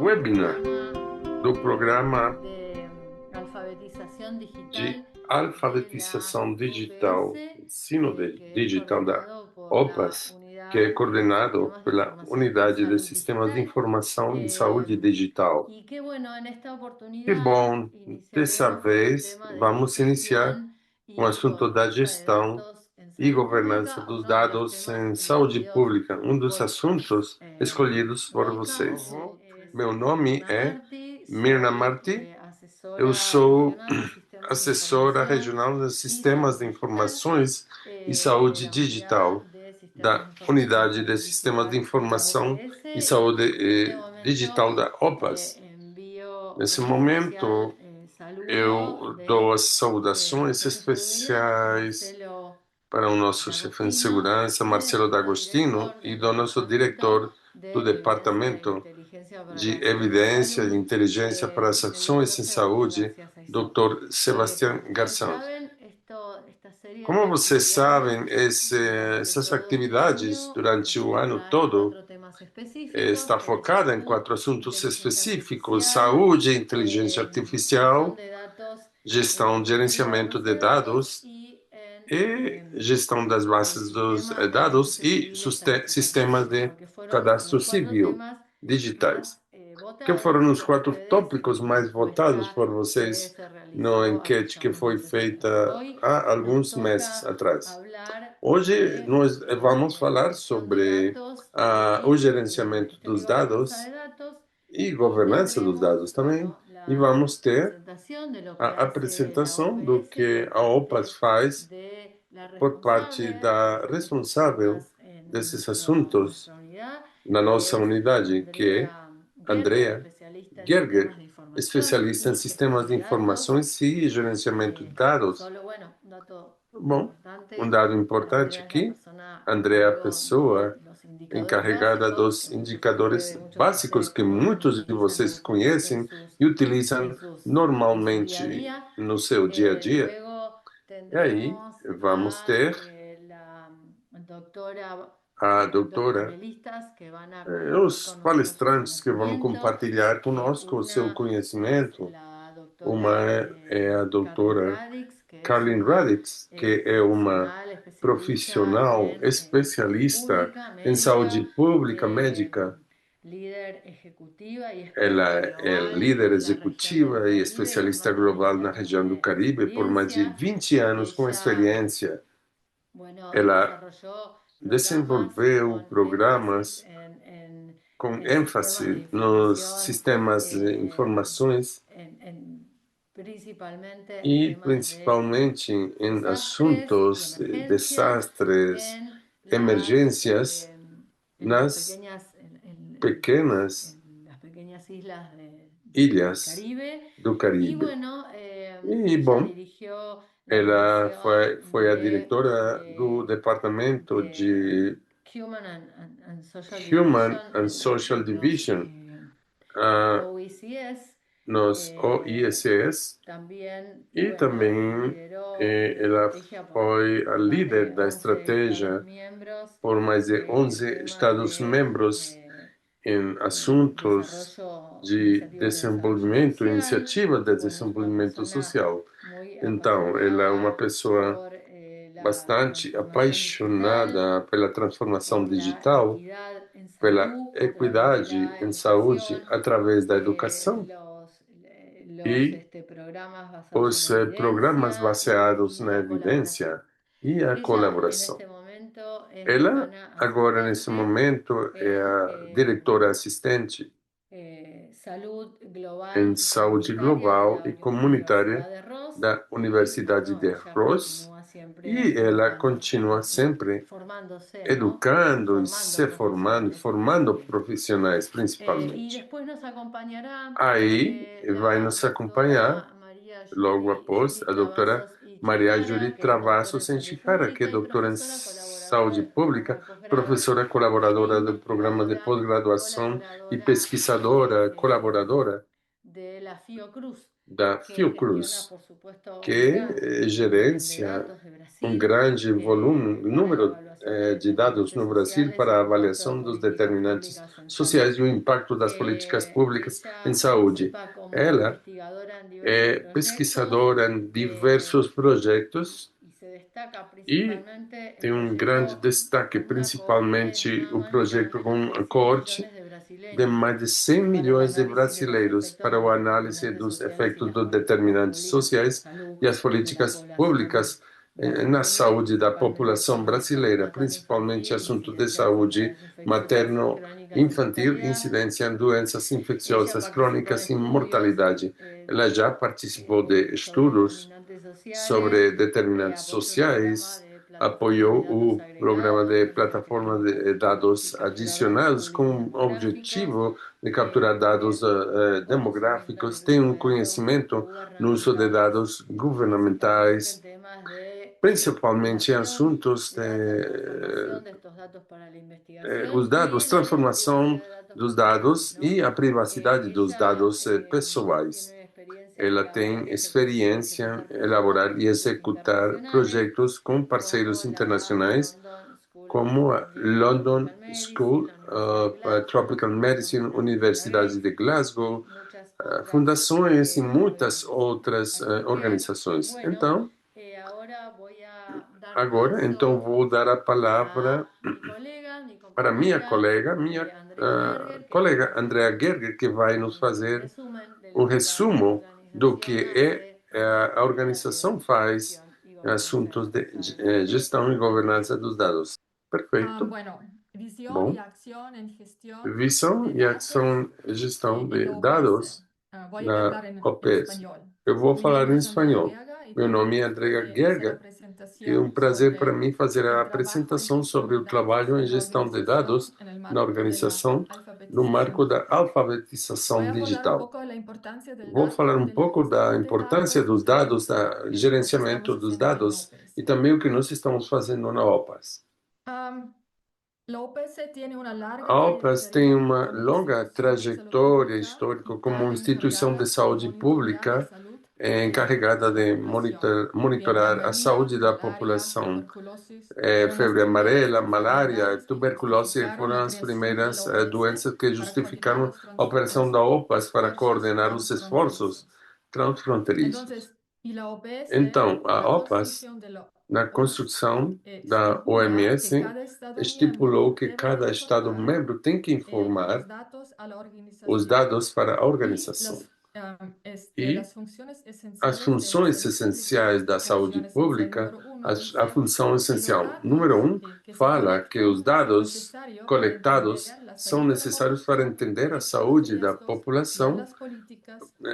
webinar do programa de alfabetización de digital de la alfabetização digital, UPS, ensino que es digital da coordinado por la OPAS, que é Unidad de coordenado Sistemas de pela Información en Unidade de Salud Sistemas de Digital. Informação em Saúde Digital. Y qué bueno, en esta Que oportunidad bom, dessa iniciaremos con el vez tema de vamos iniciar gestión com o y assunto da gobernanza de gestão datos en e salud governança pública, dos uno de los dados temas em saúde elegidos pública, um dos por assuntos escolhidos por Mónica. vocês. Es Meu nome Mirna é Marti, Mirna soy Marti, eu asesora sou regional en sistemas de assessora información regional de y salud sistemas de digital informações e de saúde la Unidad digital de Sistemas da de Información en Unidade de Salud Sistemas de Digital de la Informação e UPS, Saúde y en este momento Digital da OPAS. envío Nesse un especial momento, saludo eu dou de as saudações jefe de seguridad, especiais Marcelo para o nosso chefe de D'Agostino, segurança, y de Marcelo nuestro D'Agostino, director e del do nosso Departamento diretor do de Evidencia e Departamento Inteligencia para de las Acciones en Evidência e Salud, Inteligência para as el Ações doctor em Sebastián Saúde, García Saizó. Dr. Sebastião Como ustedes Garçons. saben, esta serie de Como vocês actividades sabem, durante essas todo este atividades año durante se o ano centra en todo cuatro temas específicos, está que es focada em salud, 4 assuntos inteligencia específicos: artificial, saúde, inteligência gestión artificial, de datos gestão, en la gerenciamento base de de datos dados y en e gestão das el bases dos sistema de dados registros e civiles sistemas electrónicos, de porque fueron cadastro los cuatro civil temas más digitais, que votados foram os por 4 tópicos ustedes en la mais votados encuesta por que vocês se na realizó hace enquete ya que unos foi meses atrás. feita Hoy há nos alguns meses toca atrás. hablar Hoje de nós vamos falar gestión de sobre datos o y gerenciamento gestión y dos gobernanza de dados datos, e y governança dos tendremos, dados também, bueno, e la vamos ter presentación de lo que a hace la apresentação do OPS que por a OPAS parte faz de la por parte responsable da de estos responsável temas en desses nuestra assuntos unidad, na nossa que es unidade, que é Andrea Gerger, Andrea especialista en sistemas Gerger, de información especialista em y sistemas gestión de de datos. informações e gerenciamento de dados. Solo, bueno, un dato Bom, um importante, dado importante Andrea es la aqui, persona a Andrea é a cargo de pessoa los indicadores encarregada básicos, dos que muchos de ustedes, indicadores muchos de básicos ustedes que conocen y muitos de utilizan vocês habitualmente conhecem e en utilizam en su día a normalmente día. no seu dia a dia. Luego E aí tendremos vamos a ter la doctora a y dos doutora, panelistas que van a compartir os con nosotros sus palestrantes que vão conocimientos. compartilhar conosco o seu Una es conhecimento. la Uma doctora é a Carlin doutora Radix, que es Carlin una Radix, que é uma profesional especialista profissional en salud especialista pública, em saúde médica, pública médica. líder ejecutiva y experta Ela é global líder en la región del executiva e Caribe, con especialista más de global 20 na años região do de Caribe por mais de experiencia. 20 anos com Ella, experiência. bueno, Ela desarrolló programas desenvolveu con énfasis programas com en sistemas de ênfase nos información, sistemas de informações principalmente en e temas de principalmente em desastres y assuntos, emergencias desastres, en emergências las nas pequeñas, pequenas en las pequeñas islas del ilhas Caribe. do Y Caribe. bueno, E, ella bom, dirigió la ela división foi a diretora do departamento de de Human and Social Human Division and en Social los Division, ah, OECS. nos OICS, También e bueno, também lideró la ela estrategia foi a por más líder de da 11 Estados estratégia miembros por mais de en 11 temas de Estados-membros em assuntos desarrollo, de iniciativas de desarrollo desenvolvimento, social. iniciativa Y de bueno, es una desenvolvimento persona social. muy Então, ela é uma apasionada pessoa por la bastante transformación digital, apaixonada pela transformação por la digital, equidad en pela salud a través de equidade la em saúde educación, através da educação e programas basados en os la programas evidencia baseados y na la colaboración. evidência e a Ella en colaboração. este momento es Ela, decana agora, nesse asistente momento, é en a diretora assistente salud global em y saúde comunitaria de global la e Universidad comunitária de Ross. da Y Universidade bueno, de ella Ross, continúa siempre e ela continua educando y sempre formándose, ¿no? educando e Formando se formando, profesionales formando también. profissionais Y principalmente. después nos acompañará Aí vai la nos acompanhar, doctora María logo após, Yuri a doutora Travassos y Maria Chihara, Juri que es doctora Travassos en salud Senchihara, que é pública y doutora em profesora colaboradora saúde del programa pública, de posgrado professora e colaboradora do programa de investigadora pós-graduação e colaboradora pesquisadora colaboradora de la Fiocruz. da que gestiona, Fiocruz, por supuesto, un que gran volumen de gerencia datos de um Brasil grande volume, para la número evaluación de de dados determinantes no Brasil sociales para a en cuanto a avaliação dos políticas determinantes públicas en salud. sociais e o impacto das políticas públicas em Ella saúde. participa como Ela investigadora en diversos é proyectos pesquisadora em diversos projetos y se destaca e principalmente tem en um grande proyectos destaque, con una cohorte principalmente o nada más ni nada projeto menos com que a 100 coorte millones de de brasileños mais de 100 para el milhões de análisis de los brasileiros efectos para de o los análise determinantes dos sociales y efeitos las dos políticas determinantes públicas en sociais salud e as de la políticas población públicas na brasileña, saúde da principalmente população sobre salud brasileira, principalmente materno-infantil, assuntos de incidencia de saúde enfermedades infecciosas y crónicas y materno-infantil, mortalidad. incidência em doenças Ella infecciosas participó en crônicas e estudios mortalidade. Ela já participou de sobre estudos determinantes sociales, sobre determinantes apoyó el programa sociais, de plataformas apoiou de datos o programa agregados, de que es el plataforma objetivo de dados capturar datos adicionados com o polidemográficos. objetivo de capturar dados Tiene conocimiento en demográficos, el tem uso um de datos conhecimento no uso de gubernamentales, dados principalmente en governamentais, temas de principalmente em recopilación assuntos de datos, transformación de estos datos para la os investigación y dados, en áreas de transformação privacidad de datos dos personales, dados ¿no? e a privacidade dos Ella dados pessoais. tiene experiencia en Ela elaborar tem y experiência ejecutar em elaborar e proyectos executar internacionales projetos com como parceiros la internacionais, London School como a of London Tropical Medicine, School la Universidad de of Glasgow, Tropical la Medicine, Fundación Bill Universidade Gates de y Glasgow, muchas otras fundações e muitas organizaciones. outras Así que, organizações. bueno, Então, ahora voy a dar agora, então paso vou dar a palavra a mi colega, mi para minha compañera, colega, minha Andrea Gerger, que nos va colega a Andrea hacer Gerger, que vai nos un fazer resumen de um lo que la resumo do organización que hace en a materia organização de faz gestión y em assuntos gobernanza de de salud. gestão e governança dos dados. Perfeito. Bueno, visión y Bom, acción en gestión visão de e datos ação e gestão en de la OPS. dados Voy a na hablar en OPS. español. Eu vou Mi falar em nombre es Andrea espanhol. Guerra y Meu tengo el nome é gusto Andrea de hacer la Gerger. É um presentación prazer para sobre mim fazer a el trabajo en apresentação gestión sobre de o datos trabalho em en la gestão de organización dados en el na marco de la organização no alfabetización marco da digital. Voy alfabetização a abordar un digital. poco la importancia del Vou falar dato, um de la pouco da gestión de importância datos dos y dados, también da lo que estamos gerenciamento dos haciendo en dados OPS. e também o que nós estamos fazendo na OPAS. La OPS tiene una larga A OPAS tem trayectoria uma como longa institución de salud trajetória pública histórica y como está instituição de encargada de saúde monitorear la pública salud encarregada de la de población, monitorar a viendo saúde da malaria, população. tuberculosis, fueron las Febre primeras amarela, malária, enfermedades que tuberculose justificaron foram la as creación de primeiras la OPS doenças que para coordinar justificaram los a operação da OPAS para esfuerzos coordenar os esforços transfronterizos. transfronteiriços. Entonces, y la OPS, Então, con a la OPAS, construcción de la na OMS, construção da estipula que OMS, cada Estado miembro estipulou que debe cada Estado reportar membro tem que los informar datos a la os organización dados para a y organização. E las funciones as esenciales de la funções salud pública, essenciais da la saúde función esencial pública, número uno a dice função que los essencial número datos que se fala que os colectan son dados necesarios para coletados entender la são salud de la necessários para población, entender a detectar los saúde da riesgos, guiar população las políticas y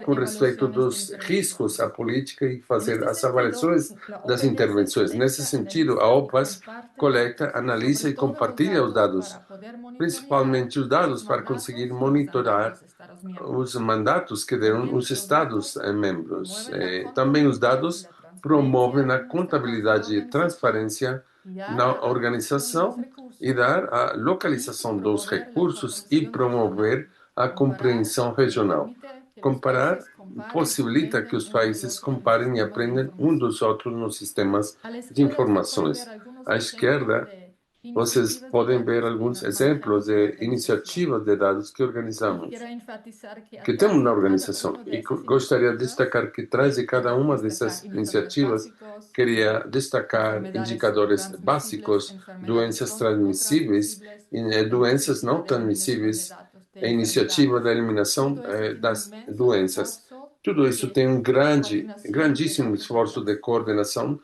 com hacer respeito evaluaciones de dos riscos à intervenciones. política e En fazer este as sentido, avaliações la das OPS intervenções. Nesse colecta, sentido, a analiza y OPAS comparte coleta, datos sobre analisa e todos los compartilha os datos dados, para poder monitorear principalmente os los dados para conseguir mandatos que les han dado monitorar los Estados os miembros. mandatos que deram También os los Estados datos membros. promueven la Também os contabilidad y dados la promovem transparencia a en nuestro caso, la contabilidade e organización, transparência guiar na la alocación de los organização e recursos dar a y localização dos promover la recursos e comprensión regional. promover a Comparar compreensão regional. permite que los Comparar países comparen y possibilita que aprenden os uno del países otro en los comparem e sistemas de aprendam um información. dos outros nos sistemas A la de izquierda usted puede ver informações. algunos À ejemplos esquerda, de vocês iniciativas de podem ver datos que alguns nos exemplos manejamos en la de organización. iniciativas de dados que Y organizamos, quiero enfatizar que que temos atrás na de cada organização. una de E esas gostaria de iniciativas destacar que atrás de cada quiero uma destacar dessas indicadores iniciativas, básicos, queria destacar enfermedades indicadores transmisibles, básicos, enfermedades doenças no transmissíveis, transmisibles, doenças não iniciativa de eliminación de transmissíveis, datos de a iniciativa da enfermedades. eliminação Todo eso tiene un das inmenso doenças. esfuerzo Tudo isso de tem um coordinación de grandíssimo datos esforço de detrás. coordenação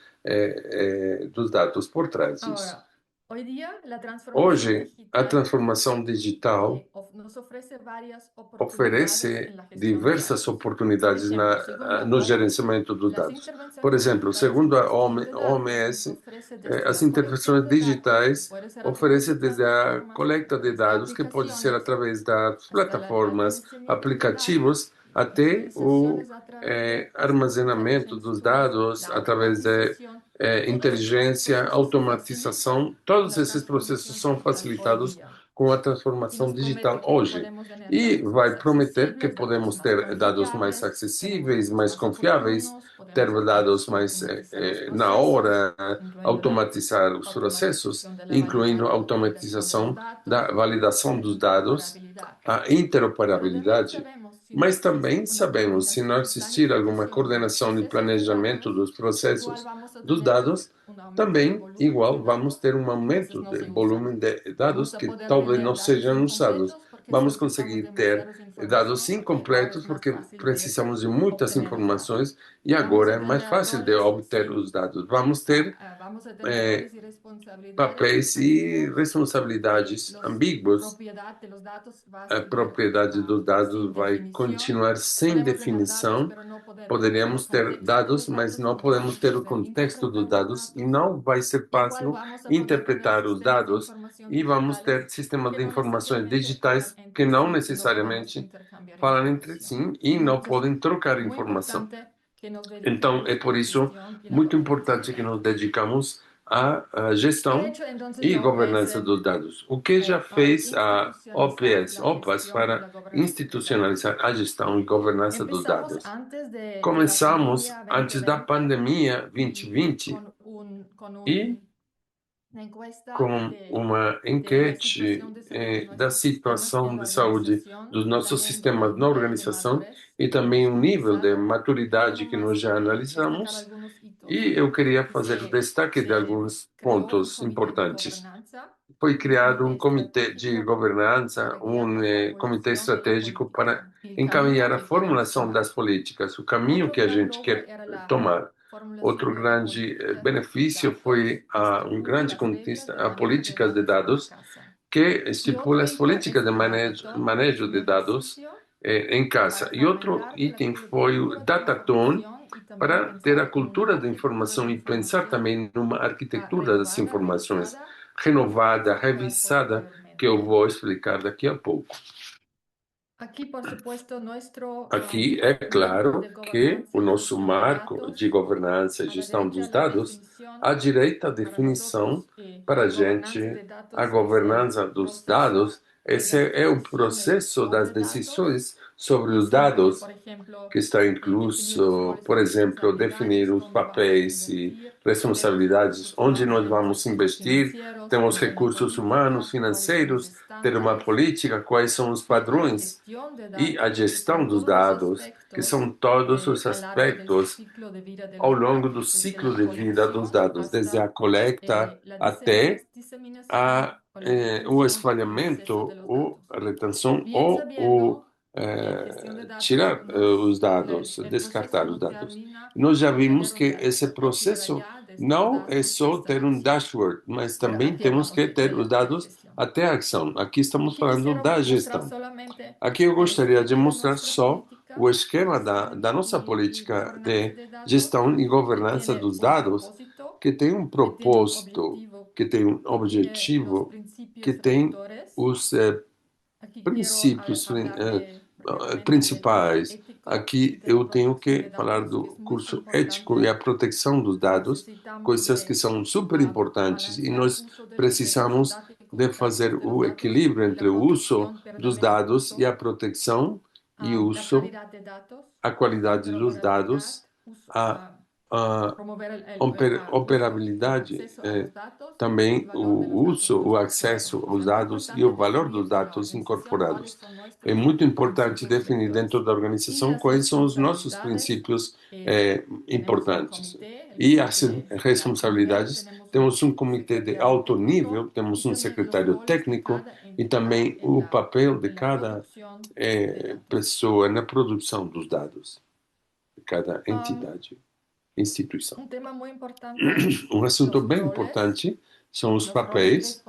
dos dados por trás disso. Ahora, hoy día la transformación Hoje, a digital transformação digital nos ofrece varias oportunidades oferece en la gestión de diversas datos. Por oportunidades ejemplo, según la no OMS, gerenciamento dos las dados. Por intervenciones exemplo, digitales en segundo a gestión de datos nos OMS, ofrece desde as la colección intervenções de datos, que digitais puede ser a través de oferecem desde a plataformas, coleta de desde dados, que pode ser aplicaciones, através das hasta el plataformas, almacenamiento de aplicativos, datos, até o organizaciones a través de armazenamento dos sistemas dados, de através de automatización. Todos estos inteligência, procesos se facilitan automatização. con Todos la esses processos transformación são digital hoy facilitados día. com a y transformação nos digital promete que hoje. podemos tener E datos vai más prometer que accesibles, podemos datos más ter dados mais confiables, acessíveis, tenemos mais datos más confiáveis, oportunos, ter podemos dados mais automatizar los na procesos, hora, incluyendo la automatizar os processos, automatización de la incluindo a validación de los automatização da datos y validação la dos dados, interoperabilidad. a Pero también interoperabilidade. sabemos, si no Mas existe também una sabemos, se não coordinación y existir alguma planificación de los coordenação e procesos de planejamento datos, dos igual processos vamos a dos tener dados, un aumento de também volumen de igual vamos datos ter um que a veces aumento no de se usan. volume de dados Vamos a que poder talvez tener não datos sejam usados. incompletos porque Vamos solicitamos conseguir ter demasiadas dados información porque ahora incompletos es más porque fácil de precisamos de muitas obtener los datos. informações e Vamos agora a é mais tener fácil de roles, obter os dados. Vamos ter vamos a tener eh, roles y responsabilidades papéis e ambiguos y responsabilidades la ambíguos. propiedad de los datos va a A seguir propriedade dos dados sin vai definición. continuar sem Podemos tener datos, definição. pero no podemos tener Poderíamos ter contexto de dados, los mas datos, não no podemos podemos ter o saber contexto dos interpretar los dados e datos. não vai ser Igual fácil vamos a poder tener interpretar os sistemas de dados información e vamos ter digitales sistemas que de no informações necesariamente hablan digitais que entre não sí y no podemos necessariamente intercambiar falam entre información. si e não Entonces, podem trocar muy informação. importante que nos Então, é dediquemos a por la isso gestión y la muito gobernanza de importante que nos datos. dedicamos à ¿Qué ha gestão hecho entonces e la governança OPS dos dados. O que já para fez a institucionalizar OPS, la OPAS, gestión y para la gobernanza de datos? institucionalizar a gestão e governança dos Empezamos dados? antes de la Começamos pandemia antes da 2020 pandemia y 2020 con e una encuesta com uma de la situación enquete de salud de da nuestros sistemas en situação la de saúde organización dos y nossos también del sistemas na nivel de organização madurez e que também hemos o nível de analizado. Quiero maturidade que nós nomás já destacar analisamos algunos hitos. e eu queria Es fazer o que destaque de se alguns creó un pontos comité de importantes. gobernanza, Foi un criado comité um comitê de estratégico governança, para guiar la comitê formulación de la estratégico para política y el camino encaminhar a que queremos formulação tomar. das políticas, o caminho Otro que a gran gente logro quer era la tomar. formulación Outro de la grande política de benefício datos foi que estipula grande las reglas conquista, de a manejo de políticas de datos en la dados casa. que Y otro estipula as hito políticas es de el hackathon manejo en de dados ejercicio em casa. para E outro fomentar la item foi o cultura de la Datathon, información y también para ter a pensar en una cultura da arquitectura de informação e pensar información também numa arquitetura das renovada, informações revisada, que voy a renovada, explicar revisada, que eu posteriormente. vou explicar daqui a pouco. Aquí, por supuesto, nuestro Aqui é marco claro de que o gobernanza y nosso gestión de marco de datos, governança e a la gestão dos derecha la dados, definición à direita a para definição nosotros, para a gobernanza gente, de a datos es el governança dos proceso dados, de esse las é o decisiones processo das sobre datos, decisões sobre que os se incluye, dados, por ejemplo, que está definir los incluso, roles y por exemplo, definir responsabilidades, os dónde vamos a papéis e invertir, tenemos responsabilidades, recursos onde humanos, nós tenemos vamos recursos investir, financieros, temos tenemos una recursos humanos, política, cuáles son los financeiros, ter uma estándares política, quais são os y a la padrões gestión de e a datos, que gestão son dos todos los dados, que aspectos são todos os a lo largo del aspectos ciclo de vida de ao los longo do datos, desde ciclo la de vida dos colección dados, desde a hasta coleta la até diseminación o la o retención y acceso de espalhamento, los ou datos. a retenção, Bien ou o sabiendo que gestión de datos tirar os dados, el proceso descartar os no dados. termina Nós já con vimos tener un que esse dashboard. Hay que ir processo allá de estos não é datos só hasta ter la um acción. dashboard, mas Pero também aquí temos hablamos que ter os de dados gestión. até a ação. Aqui estamos Aquí falando quisiera da mostrar gestão. solamente Aqui eu el gostaria de esquema de mostrar nuestra só política o de esquema da gestión nossa y política gobernanza de de datos, gestão e que governança tiene dos un dados, propósito, que tem um que tiene un propósito, objetivo, que tem um que tiene los objetivo, que principios tem rectores. os Aquí quiero princípios hablar brevemente del curso principais. ético Aqui de la eu tenho protección que de falar datos, que do es muy curso ético importante. e a proteção dos dados, Necesitamos coisas que de são super importantes e balancear nós uso de los derechos precisamos de fazer de los o datos equilíbrio y entre la o uso protección, pero dos también el dados e uso, a proteção e o la uso, calidad de datos, a qualidade dos interoperabilidad, dados, a promover uso y el operabilidade, acceso a los datos y el também valor de los o datos uso, o incorporados. acesso O aos sea, es muy dados e o importante valor dos definir en la dados organización cuáles incorporados. son É nuestros muito importante principios definir dentro rectores da y organização las quais são os nossos responsabilidades. princípios Tenemos un importantes. comité, el E as comité de alto nivel, responsabilidades, tenemos un temos um comitê de secretario alto técnico nível, temos y um también los secretário roles de técnico cada e entidad também o papel de en la cada producción de datos. pessoa na produção dos dados, de cada Um, entidade, instituição. un tema muy importante, Assunto los bem roles, importante são os los roles y papéis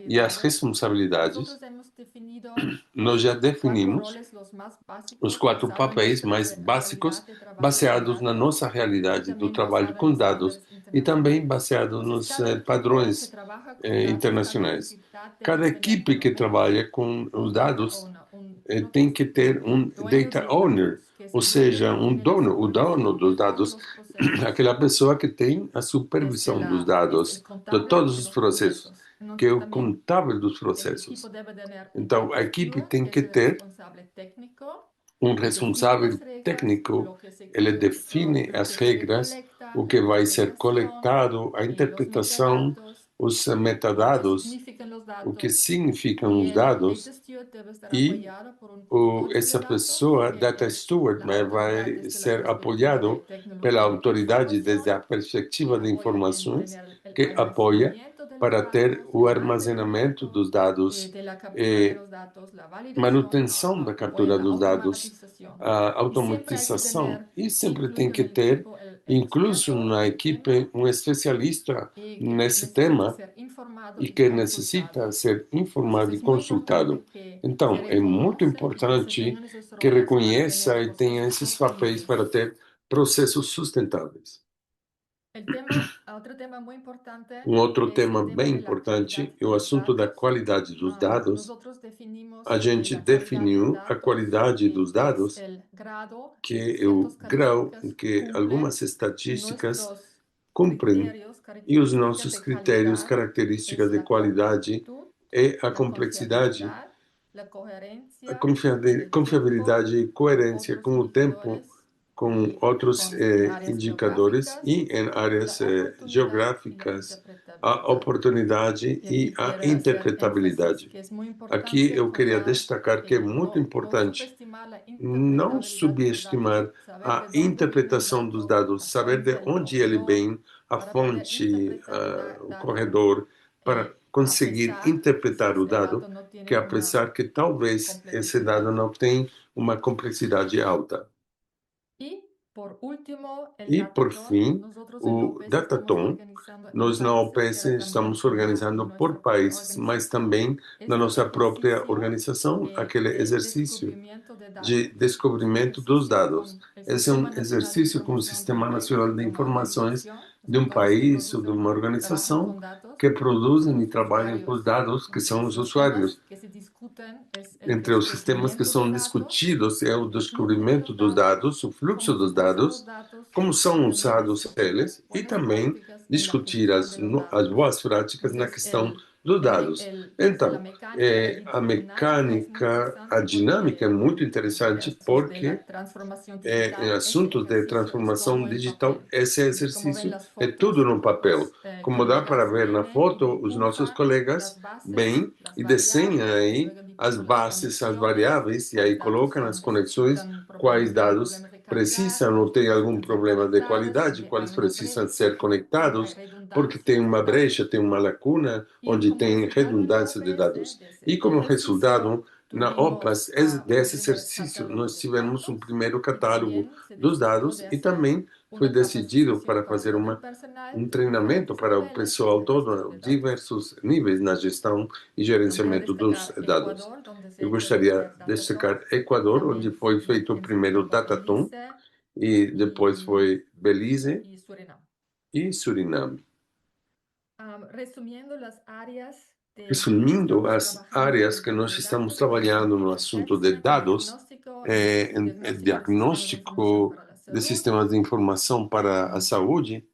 e as responsabilidades. responsabilidades. Nosotros hemos definido Nós já 4 definimos roles, los más os básicos, 4 basado en papéis nuestra mais básicos, realidad de trabajo con baseados na datos nossa y realidade do también trabalho basado en com dados estándares e também internacionales. baseados Entonces, nos cada equipo que padrões trabaja con datos, cada internacionais. entidad debe Cada tener equipe que trabalha com un os data dados owner, uno que tem es que ter um dueño de data los owner, datos, que es ou el dueño seja, que tiene la o dono supervisión de dos todos dados, los procesos, aquela pessoa que tem a desde supervisão dos es el dados de contable todos de os los processos, procesos. Entonces, que é o también contábil dos el processos. equipo debe tener un Então, a jefe equipe CEO, tem que que es el ter responsable técnico, um que define responsável las reglas, técnico, lo que se, ele lo, define lo as que se regras, recolecta, o que la vai ser interpretación, coletado, a los interpretação, metadatos, os lo que metadados, significan los o que datos. significam Y os el dados, data steward debe estar e apoyado por un custodio essa de datos, pessoa, que Data es Steward, la autoridad vai desde la ser perspectiva de apoiado pela tecnología de autoridade desde información, a que perspectiva de apoya en informações, tener el que apoia almacenamiento de los para ter datos, o el armazenamento dos mantenimiento dados, de la captura de los datos, la validación, manutenção da apoya captura en la dos dados, automatización. a Y siempre hay que automatização. tener E sempre tem incluido en que el ter, equipo el incluso experto na en el tema equipe, um especialista y que nesse necesita tema ser informado e y que necessita consultado. ser Entonces informado e es muy importante consultado. que Então, se é muito reconozca y que se importante tengan esos que roles para reconheça tener e tenha procesos esses papéis sostenibles. para ter processos sustentáveis. Otro tema muy importante Outro es tema el tema bem de la calidad importante é de o los assunto da datos. qualidade dos dados. Nosotros A definimos gente la calidad de definiu a datos, qualidade dos que es dados, el grado que que é o ciertas grau em características que algumas cumplen y estatísticas nuestros cumprem criterios, e os características nossos de critérios, calidad características es de la qualidade completitud, é a la complexidade, confiabilidad, la a coherencia con el tiempo, confiabilidade e con coerência otros com o tempo, indicadores com outros en áreas indicadores geográficas, e em áreas la oportunidad y la geográficas, a interpretabilidad. oportunidade Y e aquí a quiero hacer énfasis interpretabilidade. que es muy Aqui importante eu queria cuidar destacar que é de muito no importante subestimar la não interpretabilidad de los datos, subestimar saber a de dónde viene el interpretação dos dato, dados, la saber de fuente, el onde ele corredor, vem, a para poder fonte, interpretar el o dato, corredor, para a conseguir pesar interpretar si o el dado, dato no que tiene una apesar que talvez esse dado complejidad. não tenha uma complexidade alta. Y por último, el E, por Dataton. fim, Nosotros en o OPS estamos Dataton. organizando en Nós na países, OPS pero también estamos organizando en por nuestra propia países, mas organización. também na Este nossa própria ejercicio organização, aquele de exercício descubrimiento de de datos. Es un descobrimento dos ejercicio dados. con el Esse é um Sistema Nacional de exercício com o Información de un Sistema país Nacional de o una Informações organización, o de sea, um todos que país ou de uma trabajan organização con datos, que son produzem e los trabalham com os usuarios. dados, que são Entonces, os los temas usuários. que se discuten es el Entre os sistemas que descubrimiento de são datos, discutidos é o el flujo de descobrimento los dos datos, dados, o fluxo cómo se dos usan los dados, datos como y são también usados discutir las eles, e buenas também prácticas en la discutir gestión de los as datos. boas práticas na Entonces, questão dos dados. la Então, mecánica, la a dinámica es muy mecânica, a interesante dinâmica é porque muito en interessante casos de porque la transformação em digital, este assuntos de ejercicio es transformação todo en digital, papel. esse Entonces, como ven exercício las é tudo fotos, no papel. los Como dá para colegas ver na vienen y foto, os nossos dibujan colegas las bases, bem las e desenham variables y aí luego as dibujan las bases, as conexiones, variáveis, e cuáles aí datos colocam nas conexões necesitan quais dados problemas de calidad, precisam ou têm algum necesitan ser problema de conectados qualidade, donde quais hay una precisam ser brecha, donde hay conectados, porque tem redundancias de uma brecha, datos. tem uma lacuna, Y onde como tem resultado en la redundância de OPS dados. de E ese como ejercicio, resultado, na OPAS, tuvimos un desse primer exercício, nós catálogo de tivemos um datos primeiro y catálogo también se dos decidió dados de e hacer também foi una decidido para capacitación para fazer todo el personal um de treinamento los para o niveles pessoal de gestión todo, de datos. diversos níveis na gestão e También quiero gerenciamento dos destacar dados. Ecuador, donde se Eu ha hecho el gostaria primer de Dataton, destacar Equador, onde también foi feito o en su primeiro tiempo Dataton, Belice e depois y, foi Belize y Surinam. e Suriname. Resumiendo las áreas que Resumindo estamos as trabajando en áreas el que tema nós de estamos datos, es trabalhando no el assunto de assessment, dados, el em diagnóstico de sistemas de información diagnóstico para la de salud, sistemas de informação para a saúde,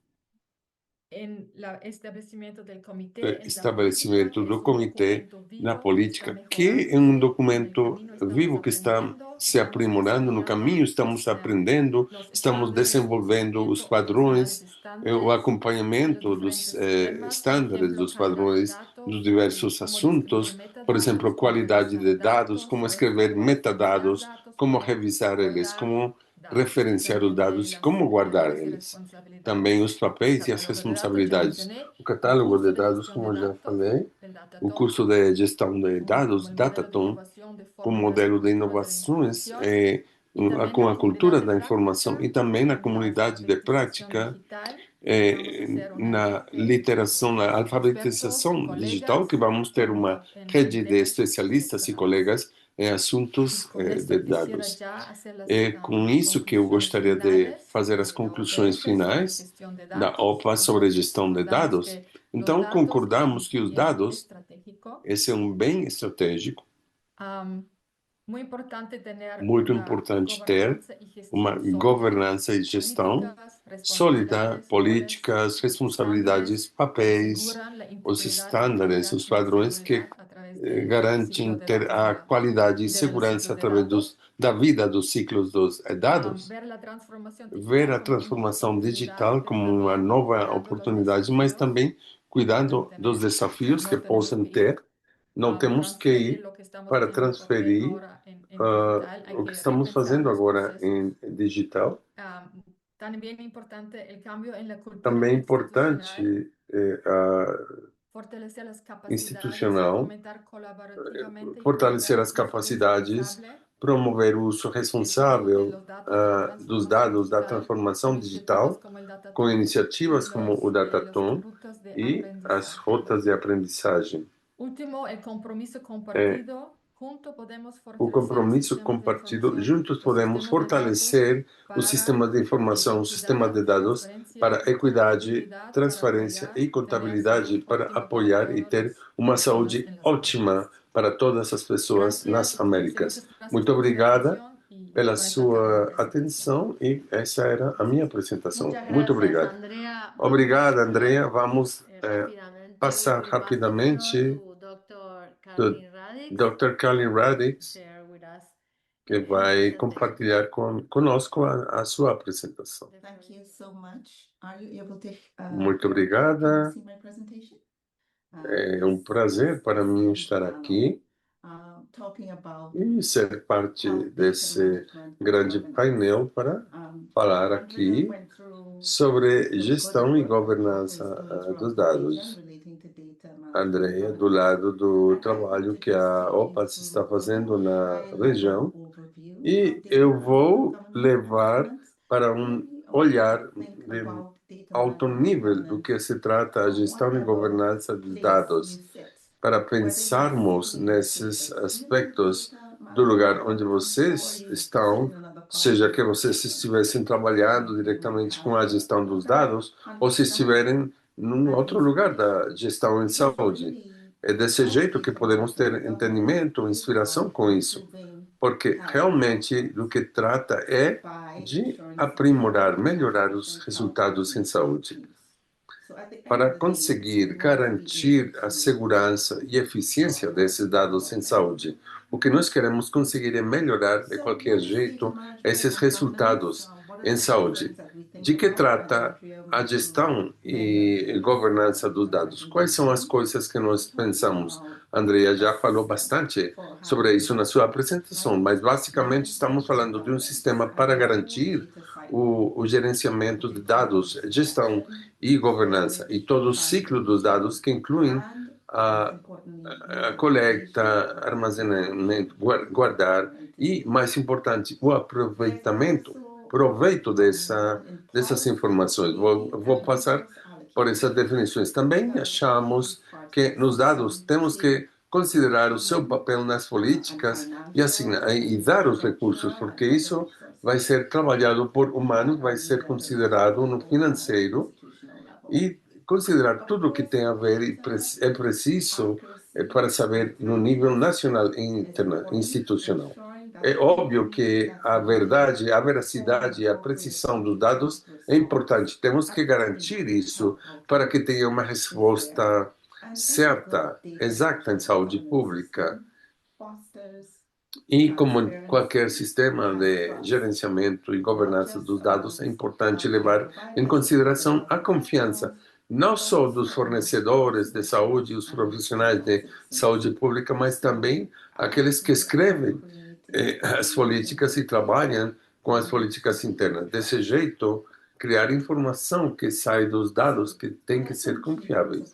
en el establecimiento del comité en la política, estabelecimento que do es un comitê documento na vivo que está política, que é um mejorándose, en el documento camino estamos vivo que está aprendiendo, se estamos aprimorando no caminho, desarrollando estamos aprendendo, los estamos estándares, el desenvolvendo os seguimiento operacionales de padrões, o estándares de los acompanhamento dos diferentes temas, por estándares, ejemplo, dos calidad de padrões, dos datos, diversos cómo describir assuntos, por exemplo, metadatos, cómo qualidade revisar de dados, datos, como a veces escrever cómo referenciar metadados, datos, como cómo revisar eles, guardar como datos y referenciar os también dados e como guardar roles y eles. responsabilidades. Também os El papéis e as catálogo de datos ya responsabilidades. mencioné, O el catálogo de curso de dados, gestión como de eu já datos, falei, el o Dataton, curso de gestão de como dados, el modelo de Dataton, innovación de com forma de modelo de cultura de la inovações, información y también com la a comunidad cultura de da informação e práctica também na de la comunidade de alfabetización prática, digital, que vamos a hacer una red na de literação, na expertos, alfabetização digital, que colegas vamos ter uma en rede de temas especialistas e relacionados. colegas em Y assuntos con de esto quisiera dados. ya hacer É las com isso que eu conclusiones gostaria de finales fazer as de la conclusões OPS sobre finais gestión de da datos. OPA sobre Nosotros gestão de concordamos dados. que los Então, datos es concordamos un que os bien dados, estratégico. esse é um bem estratégico, Am, muito importante ter uma governança e gestão sólida, políticas, responsabilidades, papéis, os estándares, os padrões que garantem ter a qualidade e segurança através da vida dos ciclos dos dados. Ver a transformação digital como uma nova oportunidade, mas também cuidando dos desafios que possam ter. Não temos que ir para transferir o que estamos fazendo agora em digital. Também é importante institucional, fortalecer as capacidades, promover o uso responsável dos dados da transformação digital, com iniciativas como o Dataton e as rotas de aprendizagem. O compromisso compartido, juntos podemos fortalecer o sistema de informação, o sistema de dados para equidade, transparência e contabilidade para apoiar e ter uma saúde ótima para todas as pessoas nas Américas. Muito obrigada pela sua atenção e essa era a minha apresentação. Muito obrigado. Obrigada, Andrea. Vamos passar rapidamente do Dr. Kalin Radix, que vai compartilhar conosco a sua apresentação. Muito obrigada. É um prazer para mim estar aqui e ser parte desse grande painel para falar aqui sobre gestão e governança dos dados. Andrea, do lado do trabalho que a OPAS está fazendo na região, e eu vou levar para um olhar de alto nível do que se trata a gestão e governança dos dados, para pensarmos nesses aspectos do lugar onde vocês estão, seja que vocês estivessem trabalhando diretamente com a gestão dos dados ou se estiverem num outro lugar da gestão em saúde. É desse jeito que podemos ter entendimento, inspiração com isso, porque realmente do que trata é de aprimorar, melhorar os resultados em saúde. Para conseguir garantir a segurança e eficiência desses dados em saúde, o que nós queremos conseguir é melhorar de qualquer jeito esses resultados em saúde. De que trata a gestão e governança dos dados? Quais são as coisas que nós pensamos? Andrea já falou bastante sobre isso na sua apresentação, mas basicamente estamos falando de um sistema para garantir o gerenciamento de dados, gestão e governança, e todo o ciclo dos dados que incluem a coleta, armazenamento, guardar e, mais importante, o proveito dessas informações. Vou passar por essas definições. Também achamos que nos dados temos que considerar o seu papel nas políticas e dar os recursos, porque isso vai ser trabalhado por humanos, vai ser considerado no financeiro e considerar tudo o que tem a ver e é preciso para saber no nível nacional e institucional. É óbvio que a verdade, a veracidade e a precisão dos dados é importante. Temos que garantir isso para que tenha uma resposta certa, exata em saúde pública. E como em qualquer sistema de gerenciamento e governança dos dados, é importante levar em consideração a confiança, não só dos fornecedores de saúde e os profissionais de saúde pública, mas também aqueles que escrevem as políticas e trabalham com as políticas internas. Desse jeito, criar informação que sai dos dados que tem que ser confiáveis.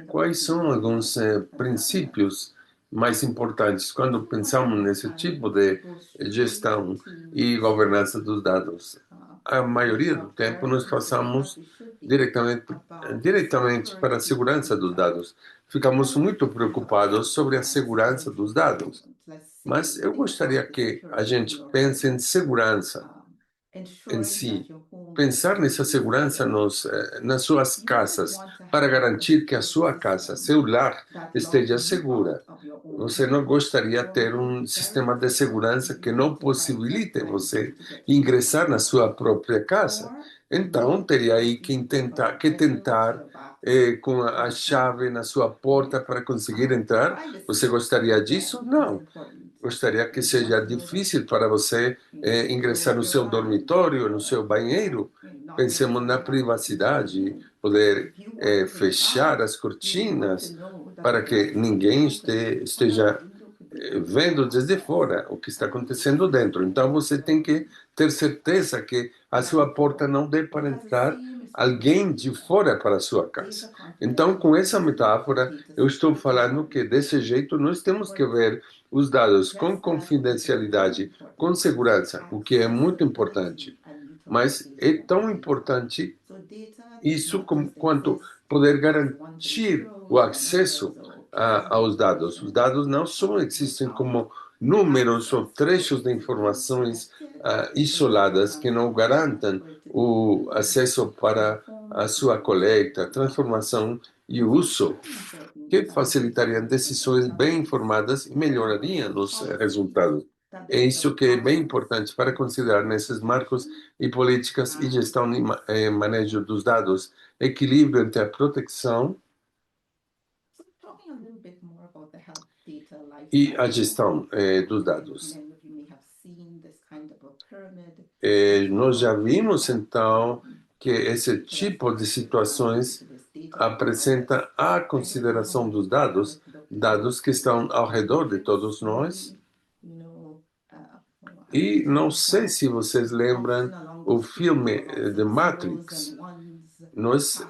Quais são alguns princípios mais importantes quando pensamos nesse tipo de gestão e governança dos dados? A maioria do tempo nós passamos diretamente para a segurança dos dados. Ficamos muito preocupados sobre a segurança dos dados. Mas eu gostaria que a gente pense em segurança. em si. Pensar nessa segurança nas suas casas, para garantir que a sua casa, seu lar, esteja segura. Você não gostaria de ter um sistema de segurança que não possibilite você ingressar na sua própria casa. Então, teria aí que tentar com a chave na sua porta para conseguir entrar. Você gostaria disso? Não. Gostaria que seja difícil para você ingressar no seu dormitório, no seu banheiro. Pensemos na privacidade, poder fechar as cortinas para que ninguém esteja vendo desde fora o que está acontecendo dentro. Então você tem que ter certeza que a sua porta não dê para entrar alguém de fora para a sua casa. Então, com essa metáfora, eu estou falando que desse jeito nós temos que ver os dados com confidencialidade, com segurança, o que é muito importante. Mas é tão importante isso quanto poder garantir o acesso aos dados. Os dados não só existem como números ou trechos de informações isoladas que não garantam o acesso para a sua coleta, transformação e uso, que facilitariam decisões bem informadas e melhorariam os resultados. É isso que é bem importante para considerar nesses marcos e políticas e gestão e manejo dos dados, equilíbrio entre a proteção e a gestão dos dados. Nós já vimos, então, que esse tipo de situações apresenta a consideração dos dados, dados que estão ao redor de todos nós. E não sei se vocês lembram o filme The Matrix. Nós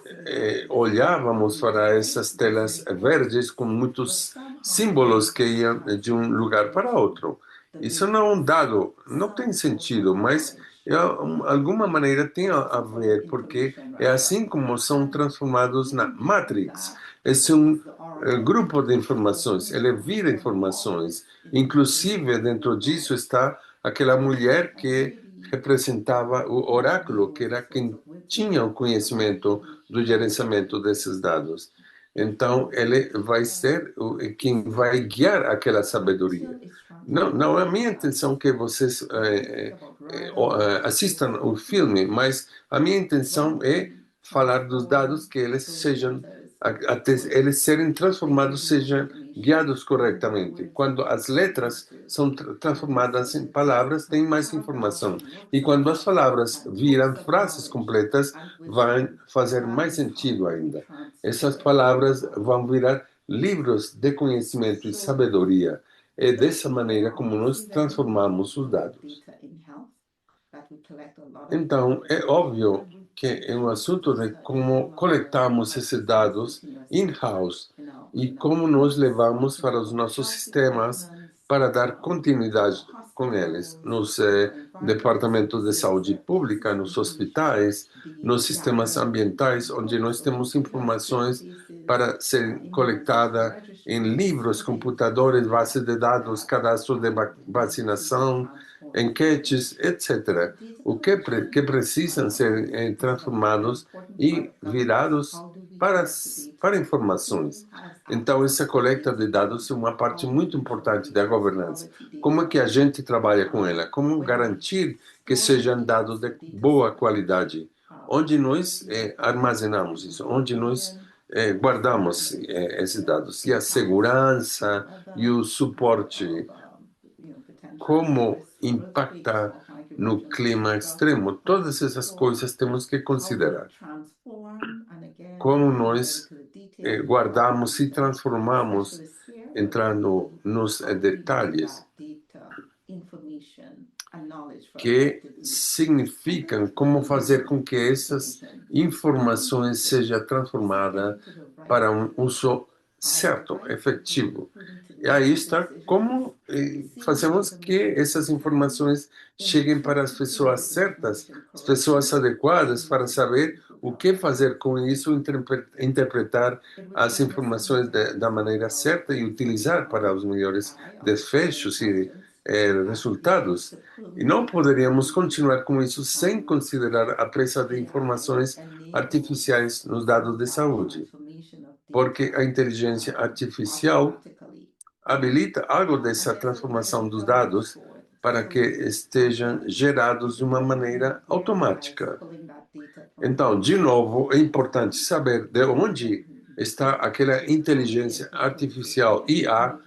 olhávamos para essas telas verdes com muitos símbolos que iam de um lugar para outro. Isso não é um dado, não tem sentido, mas de alguma maneira tem a ver, porque é assim como são transformados na Matrix. Esse é um grupo de informações, ele vira informações. Inclusive, dentro disso está aquela mulher que representava o oráculo, que era quem tinha o conhecimento do gerenciamento desses dados. Então, ele vai ser quem vai guiar aquela sabedoria. Não é a minha intenção que vocês assistam o filme, mas a minha intenção é falar dos dados que eles sejam, até eles serem transformados, sejam guiados corretamente. Quando as letras são transformadas em palavras, tem mais informação. E quando as palavras viram frases completas, vão fazer mais sentido ainda. Essas palavras vão virar livros de conhecimento e sabedoria. É dessa maneira como nós transformamos os dados. Então, é óbvio que é um assunto de como coletamos esses dados in-house e como nós levamos para os nossos sistemas para dar continuidade com eles, nos departamentos de saúde pública, nos hospitais, nos sistemas ambientais, onde nós temos informações para ser coletada em livros, computadores, bases de dados, cadastros de vacinação, enquetes, etc. O que precisam ser transformados e virados para informações. Então, essa coleta de dados é uma parte muito importante da governança. Como é que a gente trabalha com ela? Como garantir que sejam dados de boa qualidade? Onde nós armazenamos isso? Onde nós guardamos esses dados? E a segurança e o suporte, como impacta no clima extremo? Todas essas coisas temos que considerar. Como nós guardamos e transformamos, entrando nos detalhes, que significam como fazer com que essas informações sejam transformadas para um uso certo, efetivo. E aí está como fazemos que essas informações cheguem para as pessoas certas, as pessoas adequadas, para saber o que fazer com isso, interpretar as informações da maneira certa e utilizar para os melhores desfechos e resultados. E não poderíamos continuar com isso sem considerar a presença de informações artificiais nos dados de saúde, porque a inteligência artificial habilita algo dessa transformação dos dados para que estejam gerados de uma maneira automática. Então, de novo, é importante saber de onde está aquela inteligência artificial IA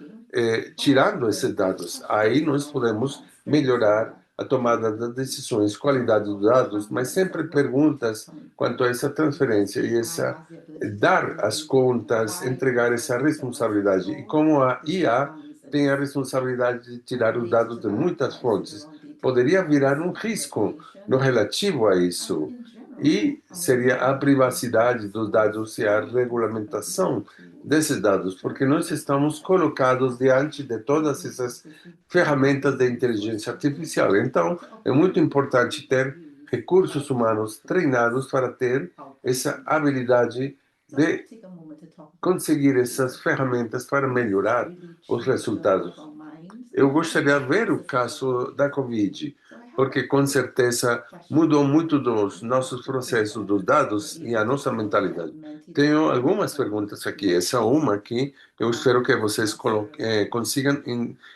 tirando esses dados. Aí nós podemos melhorar a tomada das decisões, qualidade dos dados, mas sempre perguntas quanto a essa transferência e essa dar as contas, entregar essa responsabilidade. E como a IA tem a responsabilidade de tirar os dados de muitas fontes, poderia virar um risco no relativo a isso. E seria a privacidade dos dados e a regulamentação desses dados, porque nós estamos colocados diante de todas essas ferramentas de inteligência artificial. Então, é muito importante ter recursos humanos treinados para ter essa habilidade de conseguir essas ferramentas para melhorar os resultados. Eu gostaria de ver o caso da Covid, porque com certeza mudou muito dos nossos processos dos dados e a nossa mentalidade. Tenho algumas perguntas aqui. Essa é uma que eu espero que vocês consigam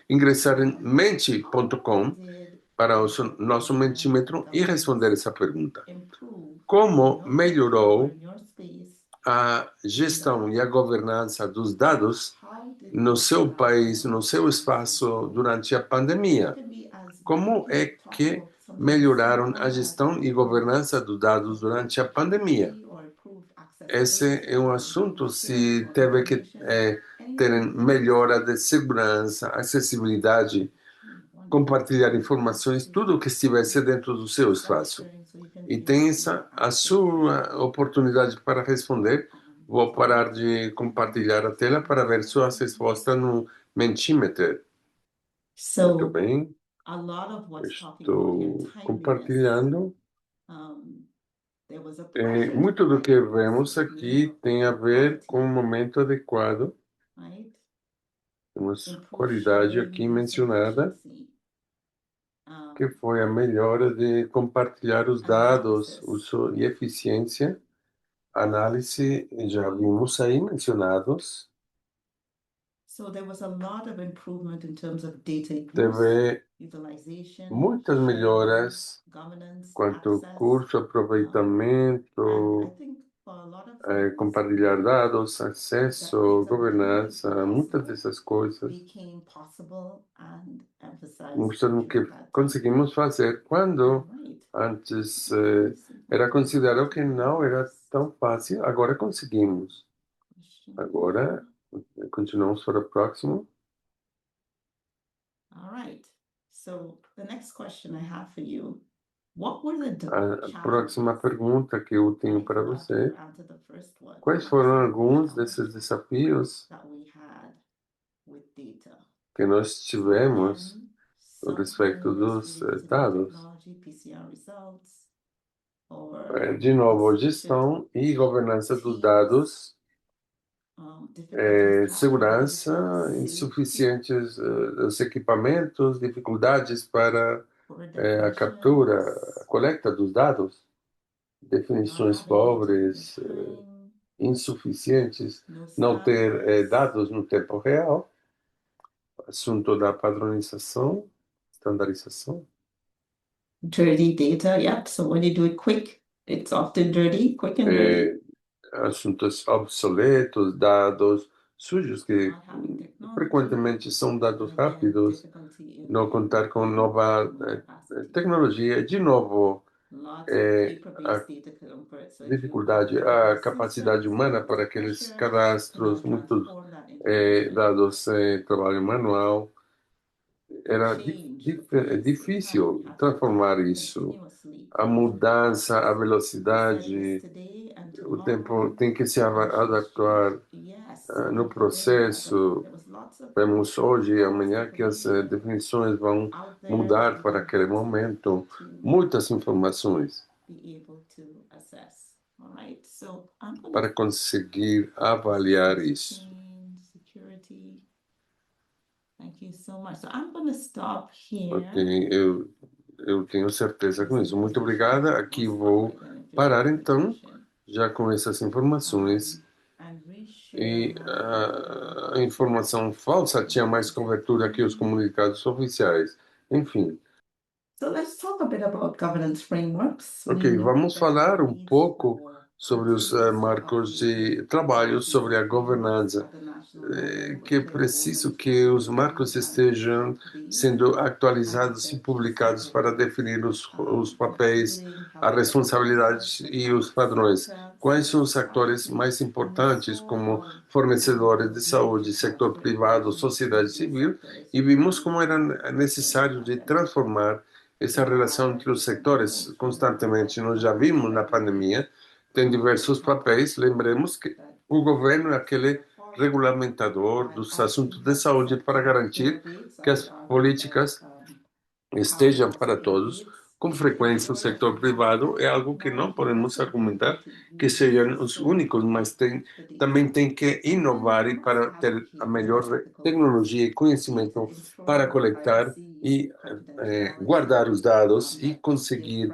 ingressar em mente.com para o nosso mentímetro e responder essa pergunta. Como melhorou a gestão e a governança dos dados no seu país, no seu espaço durante a pandemia? Como é que melhoraram a gestão e governança dos dados durante a pandemia? Esse é um assunto se teve que ter melhora de segurança, acessibilidade, compartilhar informações, tudo que estivesse dentro do seu espaço. E tem essa a sua oportunidade para responder. Vou parar de compartilhar a tela para ver suas respostas no Mentimeter. Muito bem, estou compartilhando. Muito do que vemos aqui tem a ver com o momento adequado. Temos qualidade aqui mencionada, que foi a melhora de compartilhar os dados, uso e eficiência. Análise, já vimos aí mencionados. Teve muitas melhoras quanto ao curso, aproveitamento, compartilhar dados, acesso, governança, muitas dessas coisas mostrando que conseguimos fazer quando antes era considerado que não era tão fácil, agora conseguimos. Agora, continuamos para o próximo. A próxima pergunta que eu tenho para você: quais foram alguns desses desafios que nós tivemos a respeito dos dados? De novo, gestão e governança dos dados, segurança, insuficientes os equipamentos, dificuldades para a captura, a coleta dos dados, definições pobres, insuficientes, não ter dados no tempo real, assunto da padronização, estandarização. Dirty data, yep. So when you do it quick, it's often dirty, quick and dirty. Assuntos obsoletos, dados sujos que frequentemente são dados rápidos, não contar com nova tecnologia. De novo, a dificuldade, a capacidade humana para aqueles cadastros, muitos dados trabalho manual. Era difícil transformar isso. A mudança, a velocidade, o tempo tem que se adaptar no processo. Vemos hoje e amanhã que as definições vão mudar para aquele momento. Muitas informações para conseguir avaliar isso. Thank you so much. So I'm going to stop here. Ok, eu tenho certeza com isso. Muito obrigada. Aqui vou parar então, já com essas informações. E a informação falsa tinha mais cobertura que os comunicados oficiais. Enfim, So let's talk a bit about governance frameworks. ok, vamos falar um pouco sobre os marcos de trabalho, sobre a governança, que é preciso que os marcos estejam sendo atualizados e publicados para definir os papéis, as responsabilidades e os padrões. Quais são os atores mais importantes, como fornecedores de saúde, setor privado, sociedade civil, e vimos como era necessário de transformar essa relação entre os setores constantemente. Nós já vimos na pandemia, tem diversos papéis. Lembremos que o governo é aquele regulamentador dos assuntos de saúde para garantir que as políticas estejam para todos. Com frequência, o setor privado é algo que não podemos argumentar que sejam os únicos, mas também tem que inovar e para ter a melhor tecnologia e conhecimento para coletar e guardar os dados e conseguir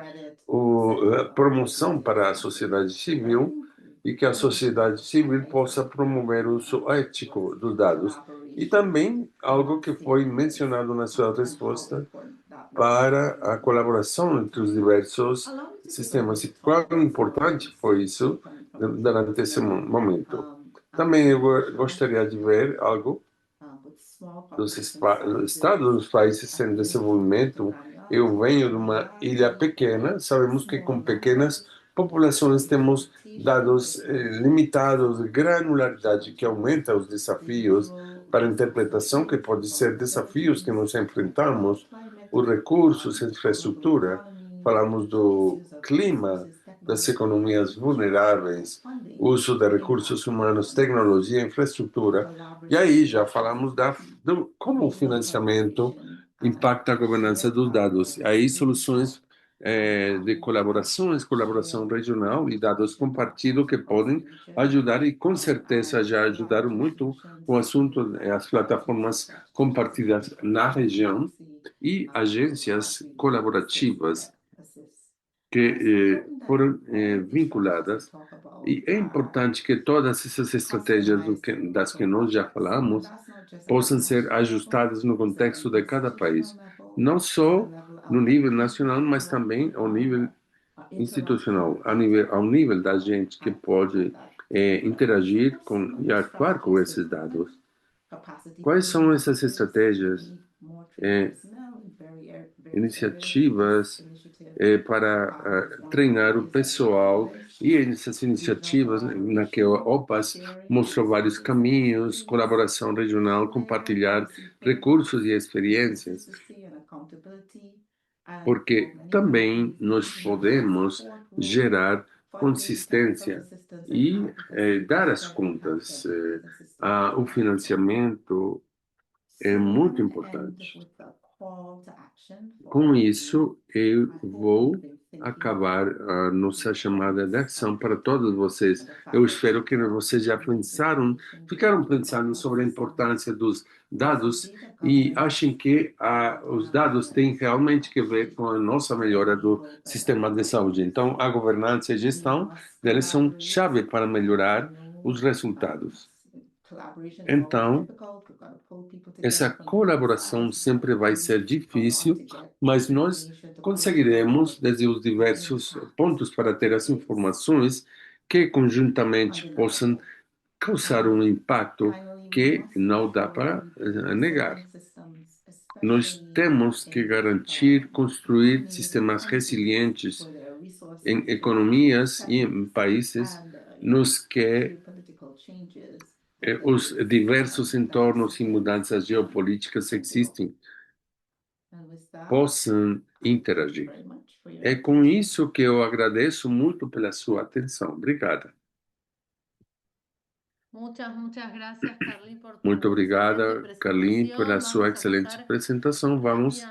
a promoção para a sociedade civil e que a sociedade civil possa promover o uso ético dos dados. E também algo que foi mencionado na sua resposta para a colaboração entre os diversos sistemas. E quão importante foi isso durante esse momento. Também eu gostaria de ver algo dos estados dos países em desenvolvimento. Eu venho de uma ilha pequena, sabemos que com pequenas populações temos dados limitados de granularidade que aumenta os desafios para a interpretação, que pode ser desafios que nos enfrentamos, os recursos, infraestrutura, falamos do clima, das economias vulneráveis, uso de recursos humanos, tecnologia, infraestrutura, e aí já falamos como o financiamento impacta a governança dos dados. Aí soluções de colaboração regional e dados compartilhados que podem ajudar e com certeza já ajudaram muito o assunto, as plataformas compartilhadas na região e agências colaborativas que foram vinculadas. E é importante que todas essas estratégias das que nós já falamos possam ser ajustadas no contexto de cada país, não só no nível nacional, mas também ao nível institucional, ao nível da gente que pode interagir com e atuar com esses dados. Quais são essas estratégias, iniciativas para treinar o pessoal e essas iniciativas na que o OPAS mostrou vários caminhos, colaboração regional, compartilhar recursos e experiências, porque também nós podemos gerar consistência e dar as contas. O financiamento é muito importante. Com isso, eu vou acabar a nossa chamada de ação para todos vocês. Eu espero que vocês já ficaram pensando sobre a importância dos dados e achem que os dados têm realmente que ver com a nossa melhora do sistema de saúde. Então, a governança e a gestão deles são chave para melhorar os resultados. Então, essa colaboração sempre vai ser difícil, mas nós conseguiremos, desde os diversos pontos, para ter as informações que conjuntamente possam causar um impacto que não dá para negar. Nós temos que garantir, construir sistemas resilientes em economias e em países nos que os diversos entornos e mudanças geopolíticas existem possam interagir. É com isso que eu agradeço muito pela sua atenção. Obrigada. Muchas gracias, Carlin, por tu Muito obrigada, excelente Carlin, presentación. pela sua Vamos a excelente pasar apresentação. Vamos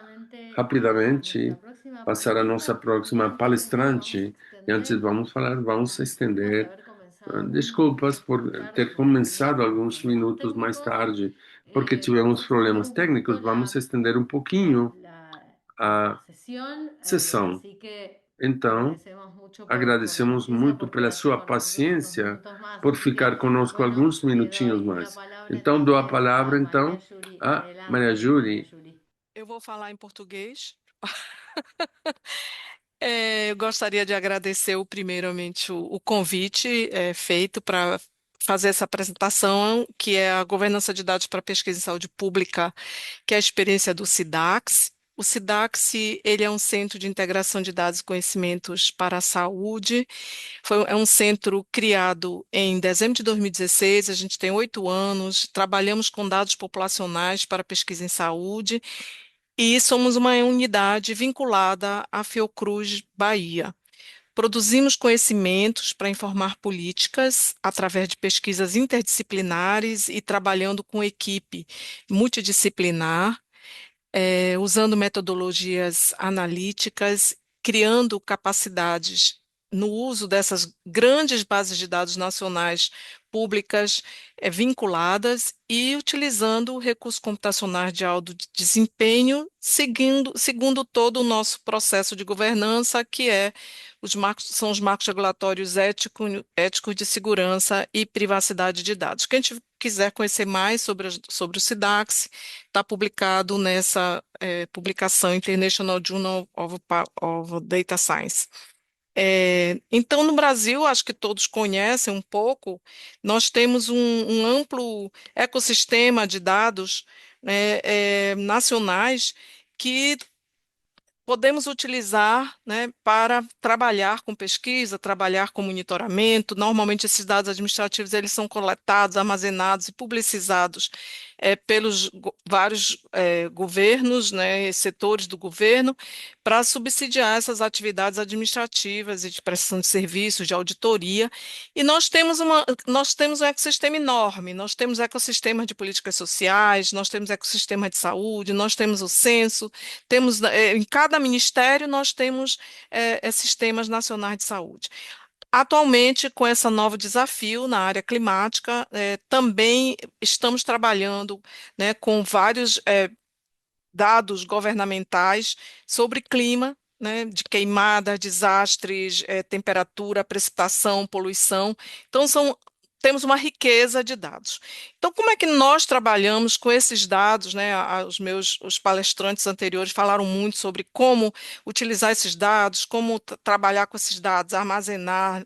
rapidamente passar a nossa próxima palestrante. E antes vamos estender Desculpas por ter começado alguns minutos mais tarde, porque tivemos problemas técnicos. Vamos estender um pouquinho a sessão. Então, agradecemos muito pela sua paciência, por ficar conosco alguns minutinhos mais. Então, dou a palavra, então, a Maria Júlia. Eu vou falar em português. Eu gostaria de agradecer primeiramente o convite feito para fazer essa apresentação, que é a governança de dados para pesquisa em saúde pública, que é a experiência do SIDAX. O SIDAX, ele é um centro de integração de dados e conhecimentos para a saúde. É um centro criado em dezembro de 2016, a gente tem 8 anos, trabalhamos com dados populacionais para pesquisa em saúde, e somos uma unidade vinculada à Fiocruz Bahia. Produzimos conhecimentos para informar políticas através de pesquisas interdisciplinares e trabalhando com equipe multidisciplinar, usando metodologias analíticas, criando capacidades no uso dessas grandes bases de dados nacionais públicas vinculadas e utilizando recursos computacionais de alto desempenho, segundo todo o nosso processo de governança, que são os marcos regulatórios éticos de segurança e privacidade de dados. Quem quiser conhecer mais sobre o SIDAX, está publicado nessa publicação International Journal of Data Science. Então, no Brasil, acho que todos conhecem um pouco, nós temos um amplo ecossistema de dados nacionais que podemos utilizar, né, para trabalhar com pesquisa, trabalhar com monitoramento. Normalmente, esses dados administrativos eles são coletados, armazenados e publicizados pelos vários governos, né, setores do governo, para subsidiar essas atividades administrativas e de prestação de serviços, de auditoria. E nós temos um ecossistema enorme, nós temos ecossistemas de políticas sociais, nós temos ecossistema de saúde, nós temos o censo, temos em cada ministério nós temos sistemas nacionais de saúde. Atualmente, com esse novo desafio na área climática, também estamos trabalhando, né, com vários dados governamentais sobre clima, né, de queimadas, desastres, temperatura, precipitação, poluição. Então, temos uma riqueza de dados. Então, como é que nós trabalhamos com esses dados, né? Os palestrantes anteriores falaram muito sobre como utilizar esses dados, como trabalhar com esses dados, armazenar,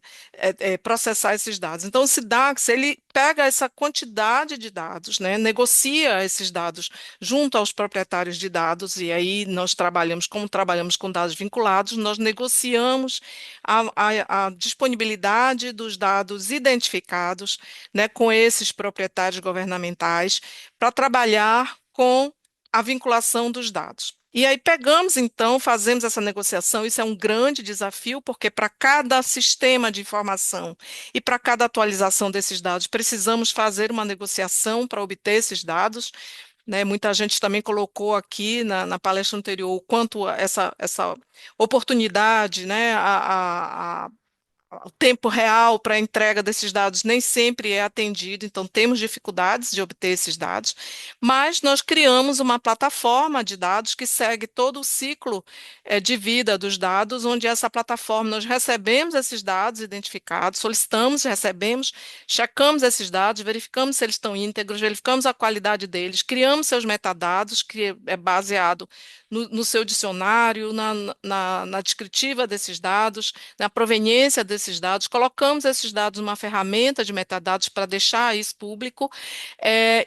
processar esses dados. Então, o SIDAX, ele pega essa quantidade de dados, né? Negocia esses dados junto aos proprietários de dados, e aí nós trabalhamos, como trabalhamos com dados vinculados, nós negociamos a disponibilidade dos dados identificados, né, com esses proprietários governamentais para trabalhar com a vinculação dos dados. E aí pegamos, então, fazemos essa negociação, isso é um grande desafio, porque para cada sistema de informação e para cada atualização desses dados, precisamos fazer uma negociação para obter esses dados, né? Muita gente também colocou aqui na palestra anterior o quanto essa oportunidade, né, o tempo real para a entrega desses dados nem sempre é atendido, então temos dificuldades de obter esses dados, mas nós criamos uma plataforma de dados que segue todo o ciclo de vida dos dados, onde essa plataforma nós recebemos esses dados identificados, solicitamos, recebemos, checamos esses dados, verificamos se eles estão íntegros, verificamos a qualidade deles, criamos seus metadados, que é baseado no seu dicionário, na descritiva desses dados, na proveniência desses dados, colocamos esses dados numa ferramenta de metadados para deixar isso público,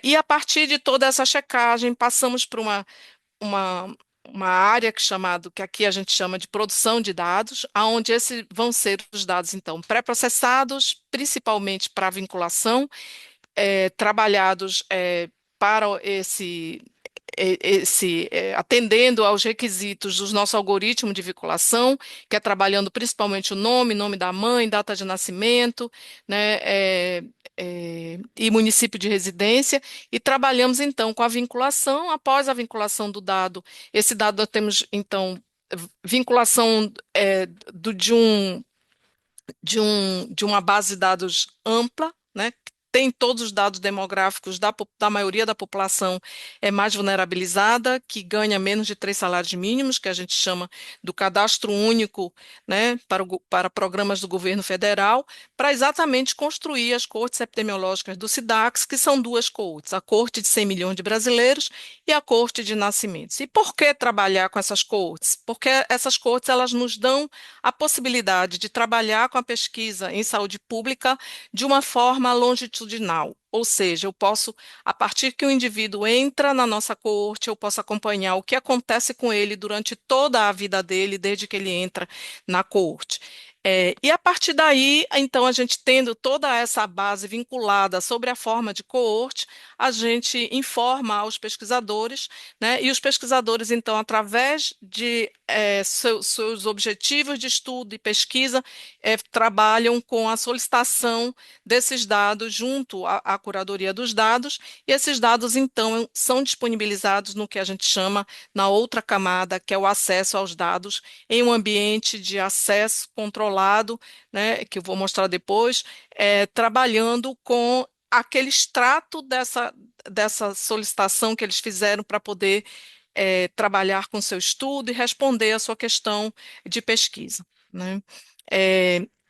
e a partir de toda essa checagem, passamos para uma área que aqui a gente chama de produção de dados, onde esses vão ser os dados, então, pré-processados, principalmente para vinculação, trabalhados para atendendo aos requisitos do nosso algoritmo de vinculação, que é trabalhando principalmente o nome da mãe, data de nascimento, né, e município de residência, e trabalhamos então com a vinculação. Após a vinculação do dado, esse dado nós temos então vinculação de um de uma base de dados ampla, né? Que tem todos os dados demográficos da maioria da população é mais vulnerabilizada, que ganha menos de 3 salários mínimos, que a gente chama do cadastro único, né, para programas do governo federal, para exatamente construir as coortes epidemiológicas do SIDAX, que são duas coortes, a coorte de 100 milhões de brasileiros e a coorte de nascimentos. E por que trabalhar com essas coortes? Porque essas coortes elas nos dão a possibilidade de trabalhar com a pesquisa em saúde pública de uma forma longitudinal. Ou seja, eu posso, a partir que o indivíduo entra na nossa coorte, eu posso acompanhar o que acontece com ele durante toda a vida dele, desde que ele entra na coorte. E a partir daí, então, a gente tendo toda essa base vinculada sobre a forma de coorte, a gente informa aos pesquisadores, né? E os pesquisadores, então, através de seus objetivos de estudo e pesquisa, trabalham com a solicitação desses dados junto à curadoria dos dados, e esses dados, então, são disponibilizados no que a gente chama na outra camada, que é o acesso aos dados em um ambiente de acesso controlado, né, que eu vou mostrar depois, trabalhando com aquele extrato dessa solicitação que eles fizeram para poder trabalhar com seu estudo e responder a sua questão de pesquisa, né?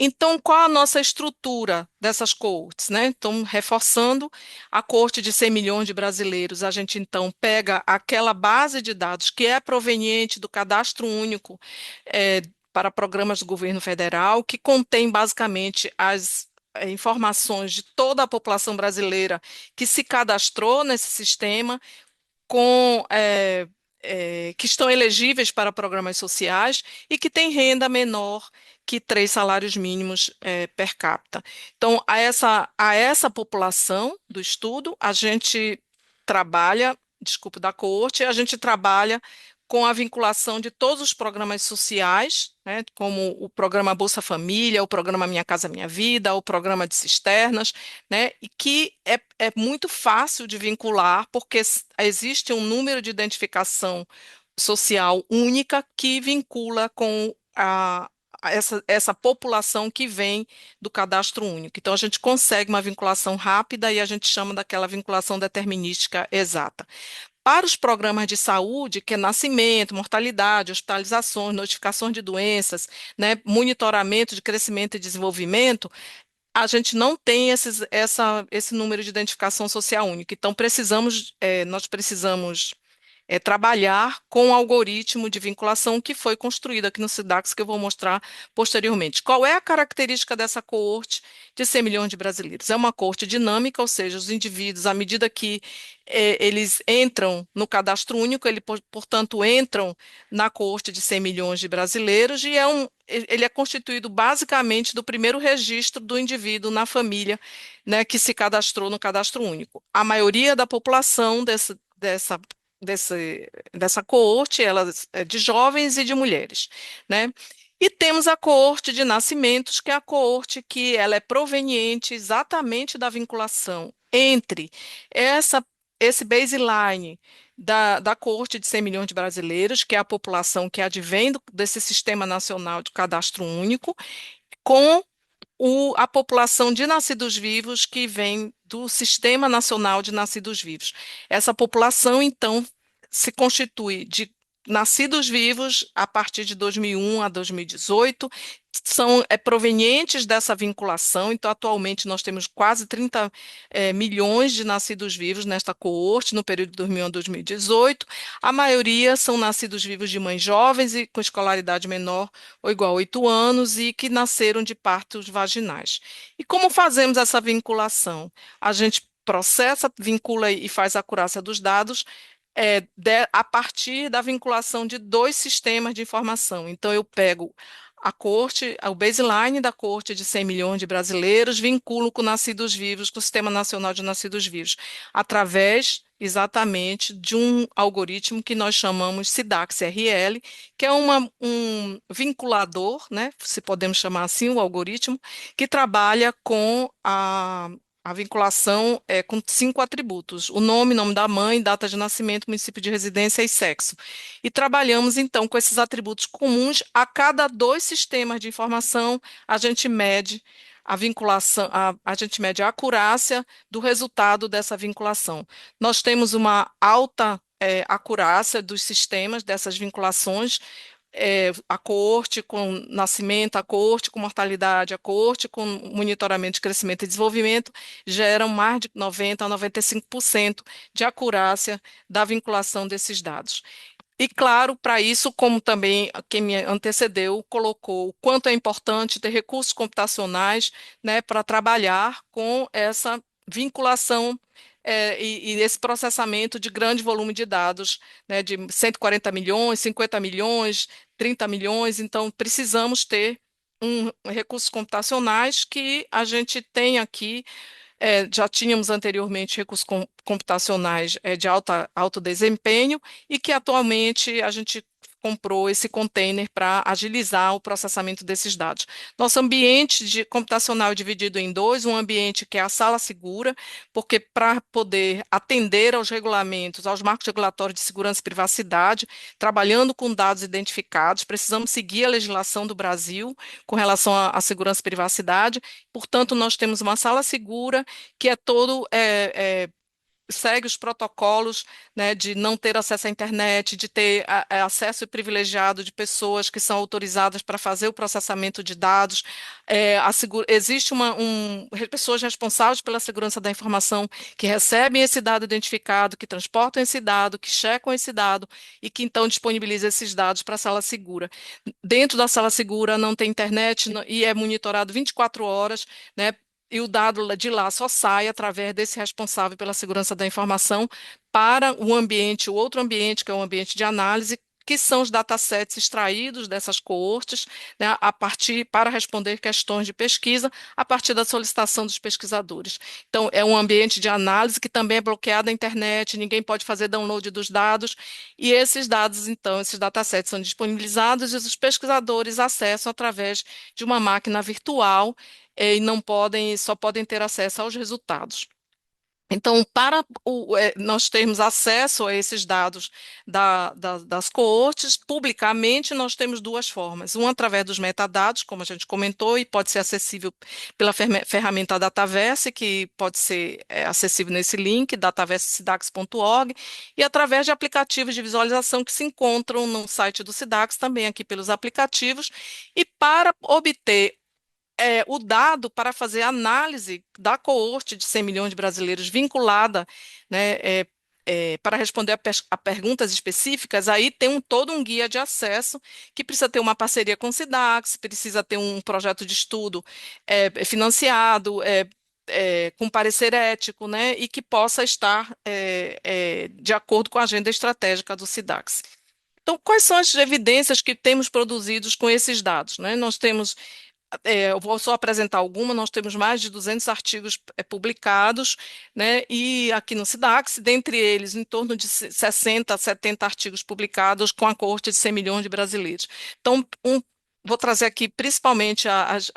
Então, qual a nossa estrutura dessas coortes, né? Então, reforçando a coorte de 100 milhões de brasileiros, a gente então pega aquela base de dados que é proveniente do cadastro único para programas do governo federal, que contém basicamente as informações de toda a população brasileira que se cadastrou nesse sistema, que estão elegíveis para programas sociais e que têm renda menor que 3 salários mínimos per capita. Então, a essa população do estudo, a gente trabalha, desculpe, da coorte, a gente trabalha com a vinculação de todos os programas sociais, né, como o programa Bolsa Família, o programa Minha Casa Minha Vida, o programa de cisternas, né, e que é muito fácil de vincular, porque existe um número de identificação social única que vincula com essa população que vem do cadastro único. Então, a gente consegue uma vinculação rápida e a gente chama daquela vinculação determinística exata. Para os programas de saúde, que é nascimento, mortalidade, hospitalizações, notificações de doenças, né, monitoramento de crescimento e desenvolvimento, a gente não tem esse número de identificação social única. Então, nós precisamos trabalhar com o algoritmo de vinculação que foi construído aqui no SIDAX, que eu vou mostrar posteriormente. Qual é a característica dessa coorte de 100 milhões de brasileiros? É uma coorte dinâmica, ou seja, os indivíduos, à medida que eles entram no cadastro único, portanto, entram na coorte de 100 milhões de brasileiros, e ele é constituído basicamente do primeiro registro do indivíduo na família, né, que se cadastrou no cadastro único. A maioria da população dessa coorte, elas é de jovens e de mulheres, né? E temos a coorte de nascimentos, que é a coorte que ela é proveniente exatamente da vinculação entre esse baseline da coorte de 100 milhões de brasileiros, que é a população que advém desse Sistema Nacional de Cadastro Único, com a população de nascidos vivos que vem do Sistema Nacional de Nascidos Vivos. Essa população, então, se constitui de nascidos vivos a partir de 2001 a 2018, são provenientes dessa vinculação. Então, atualmente, nós temos quase 30 milhões de nascidos vivos nesta coorte, no período de 2001 a 2018. A maioria são nascidos vivos de mães jovens e com escolaridade menor ou igual a 8 anos e que nasceram de partos vaginais. E como fazemos essa vinculação? A gente processa, vincula e faz a acurácia dos dados a partir da vinculação de dois sistemas de informação. Então, eu pego o baseline da coorte de 100 milhões de brasileiros, vinculo com nascidos vivos, com o Sistema Nacional de Nascidos Vivos, através exatamente de um algoritmo que nós chamamos SIDAX-RL, que é um vinculador, né, se podemos chamar assim, o algoritmo, que trabalha com a a vinculação é com 5 atributos: o nome da mãe, data de nascimento, município de residência e sexo. E trabalhamos, então, com esses atributos comuns. A cada 2 sistemas de informação, a gente mede a vinculação, a gente mede a acurácia do resultado dessa vinculação. Nós temos uma alta acurácia dos sistemas, dessas vinculações, a coorte com nascimento, a coorte com mortalidade, a coorte com monitoramento de crescimento e desenvolvimento, geram mais de 90% a 95% de acurácia da vinculação desses dados. E, claro, para isso, como também quem me antecedeu colocou o quanto é importante ter recursos computacionais, né, para trabalhar com essa vinculação e esse processamento de grande volume de dados, né, de 140 milhões, 50 milhões, 30 milhões. Então, precisamos ter recursos computacionais que a gente tem aqui. Já tínhamos anteriormente recursos computacionais de alto desempenho e que atualmente a gente comprou esse container para agilizar o processamento desses dados. Nosso ambiente computacional é dividido em 2, um ambiente que é a sala segura, porque para poder atender aos regulamentos, aos marcos regulatórios de segurança e privacidade, trabalhando com dados identificados, precisamos seguir a legislação do Brasil com relação à segurança e privacidade. Portanto, nós temos uma sala segura que segue os protocolos, né, de não ter acesso à internet, de ter acesso privilegiado de pessoas que são autorizadas para fazer o processamento de dados. Existe pessoas responsáveis pela segurança da informação que recebem esse dado identificado, que transportam esse dado, que checam esse dado e que então disponibilizam esses dados para a sala segura. Dentro da sala segura não tem internet e é monitorado 24 horas, né? E o dado de lá só sai através desse responsável pela segurança da informação para o outro ambiente, que é o ambiente de análise, que são os datasets extraídos dessas coortes, né, para responder questões de pesquisa a partir da solicitação dos pesquisadores. Então, é um ambiente de análise que também é bloqueado à internet, ninguém pode fazer download dos dados, e esses dados, então, esses datasets são disponibilizados e os pesquisadores acessam através de uma máquina virtual e só podem ter acesso aos resultados. Então, para nós termos acesso a esses dados das coortes, publicamente, nós temos 2 formas. Uma através dos metadados, como a gente comentou, e pode ser acessível pela ferramenta Dataverse, que pode ser acessível nesse link, dataverse.sidax.org, e através de aplicativos de visualização que se encontram no site do SIDAX, também aqui pelos aplicativos. E para obter o dado para fazer análise da coorte de 100 milhões de brasileiros vinculada, né, para responder a perguntas específicas, aí tem todo um guia de acesso que precisa ter uma parceria com o SIDAX, precisa ter um projeto de estudo financiado, com parecer ético, né, e que possa estar de acordo com a agenda estratégica do SIDAX. Então, quais são as evidências que temos produzidos com esses dados, né? Nós temos eu vou só apresentar alguma, nós temos mais de 200 artigos publicados, né, e aqui no SIDAX, dentre eles, em torno de 60 a 70 artigos publicados com a coorte de 100 milhões de brasileiros. Então, vou trazer aqui principalmente as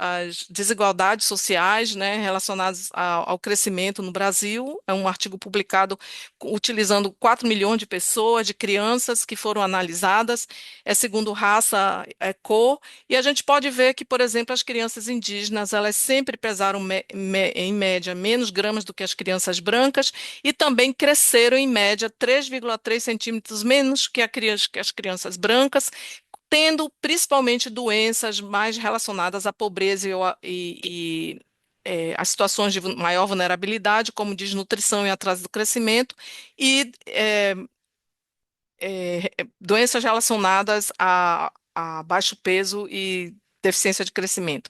desigualdades sociais, né, relacionadas ao crescimento no Brasil. É um artigo publicado utilizando 4 milhões de pessoas, de crianças que foram analisadas, segundo raça, cor, e a gente pode ver que, por exemplo, as crianças indígenas, elas sempre pesaram em média menos gramas do que as crianças brancas e também cresceram em média 3,3 centímetros menos que as crianças brancas, tendo principalmente doenças mais relacionadas à pobreza as situações de maior vulnerabilidade, como desnutrição e atraso do crescimento, e doenças relacionadas a baixo peso e deficiência de crescimento.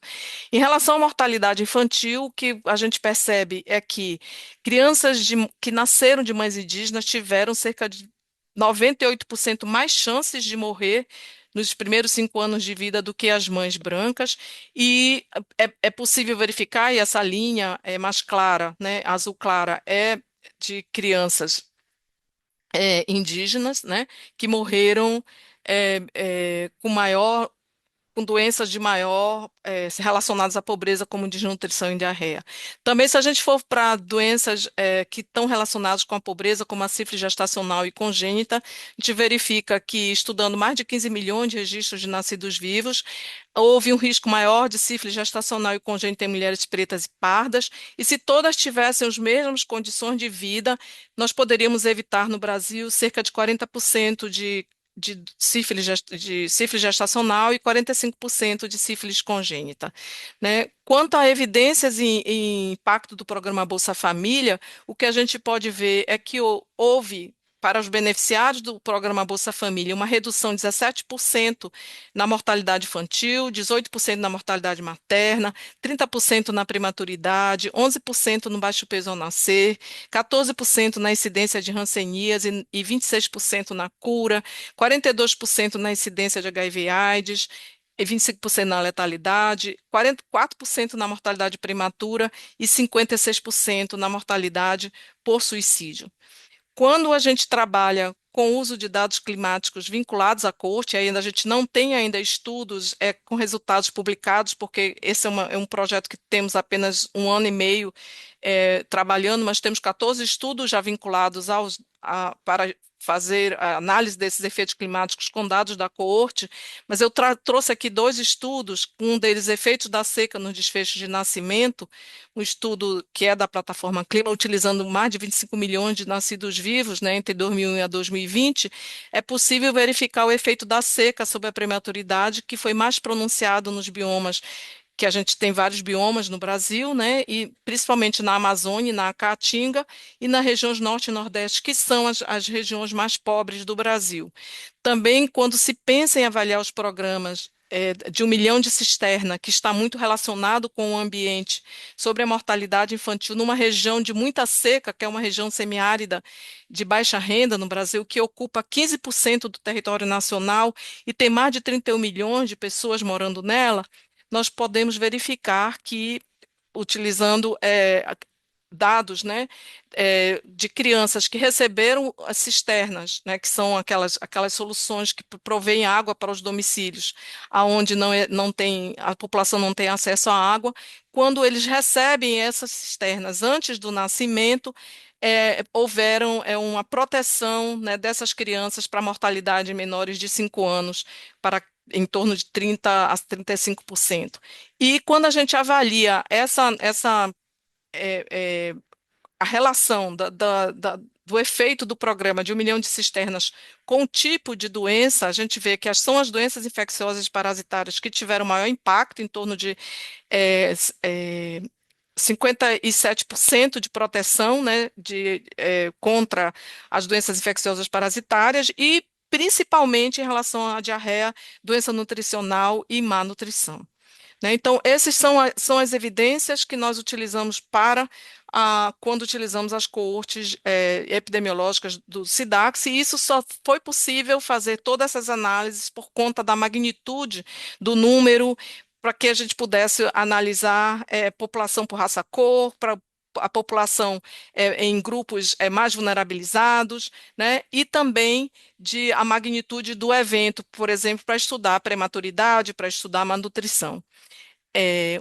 Em relação à mortalidade infantil, o que a gente percebe é que crianças que nasceram de mães indígenas tiveram cerca de 98% mais chances de morrer nos primeiros 5 anos de vida do que as mães brancas, e é possível verificar, e essa linha é mais clara, né, azul clara, é de crianças indígenas, né, que morreram com maior com doenças de maior relacionadas à pobreza, como desnutrição e diarreia. Também, se a gente for para doenças que estão relacionadas com a pobreza, como a sífilis gestacional e congênita, a gente verifica que, estudando mais de 15 milhões de registros de nascidos vivos, houve um risco maior de sífilis gestacional e congênita em mulheres pretas e pardas, e se todas tivessem as mesmas condições de vida, nós poderíamos evitar no Brasil cerca de 40% de sífilis gestacional e 45% de sífilis congênita, né? Quanto a evidências e impacto do programa Bolsa Família, o que a gente pode ver é que houve, para os beneficiários do programa Bolsa Família, uma redução de 17% na mortalidade infantil, 18% na mortalidade materna, 30% na prematuridade, 11% no baixo peso ao nascer, 14% na incidência de hanseníase e 26% na cura, 42% na incidência de HIV/AIDS, e 25% na letalidade, 44% na mortalidade prematura e 56% na mortalidade por suicídio. Quando a gente trabalha com o uso de dados climáticos vinculados à coorte, ainda a gente não tem ainda estudos com resultados publicados, porque esse é um projeto que temos apenas 1 ano e meio trabalhando, mas temos 14 estudos já vinculados para fazer a análise desses efeitos climáticos com dados da coorte, mas eu trouxe aqui 2 estudos, um deles efeitos da seca nos desfechos de nascimento, um estudo que é da plataforma Clima, utilizando mais de 25 milhões de nascidos vivos, né, entre 2001 e 2020, é possível verificar o efeito da seca sobre a prematuridade, que foi mais pronunciado nos biomas, que a gente tem vários biomas no Brasil, né, e principalmente na Amazônia, na Caatinga e nas regiões norte e nordeste, que são as regiões mais pobres do Brasil. Também, quando se pensa em avaliar os programas de 1 milhão de cisterna, que está muito relacionado com o ambiente, sobre a mortalidade infantil numa região de muita seca, que é uma região semiárida de baixa renda no Brasil, que ocupa 15% do território nacional e tem mais de 31 milhões de pessoas morando nela, nós podemos verificar que, utilizando dados, né, de crianças que receberam as cisternas, né, que são aquelas soluções que provêm água para os domicílios, aonde não tem, a população não tem acesso à água, quando eles recebem essas cisternas antes do nascimento, houveram uma proteção, né, dessas crianças para mortalidade em menores de 5 anos, para em torno de 30% a 35%. E quando a gente avalia é, é, a relação do efeito do programa de 1 milhão de cisternas com o tipo de doença, a gente vê que são as doenças infecciosas parasitárias que tiveram maior impacto, em torno de 57% de proteção, né, contra as doenças infecciosas parasitárias e principalmente em relação à diarreia, doença nutricional e má nutrição, né? Então, essas são as evidências que nós utilizamos quando utilizamos as coortes epidemiológicas do SIDAX, e isso só foi possível fazer todas essas análises por conta da magnitude do número, para que a gente pudesse analisar população por raça-cor, para a população em grupos mais vulnerabilizados, né? E também a magnitude do evento, por exemplo, para estudar a prematuridade, para estudar a malnutrição.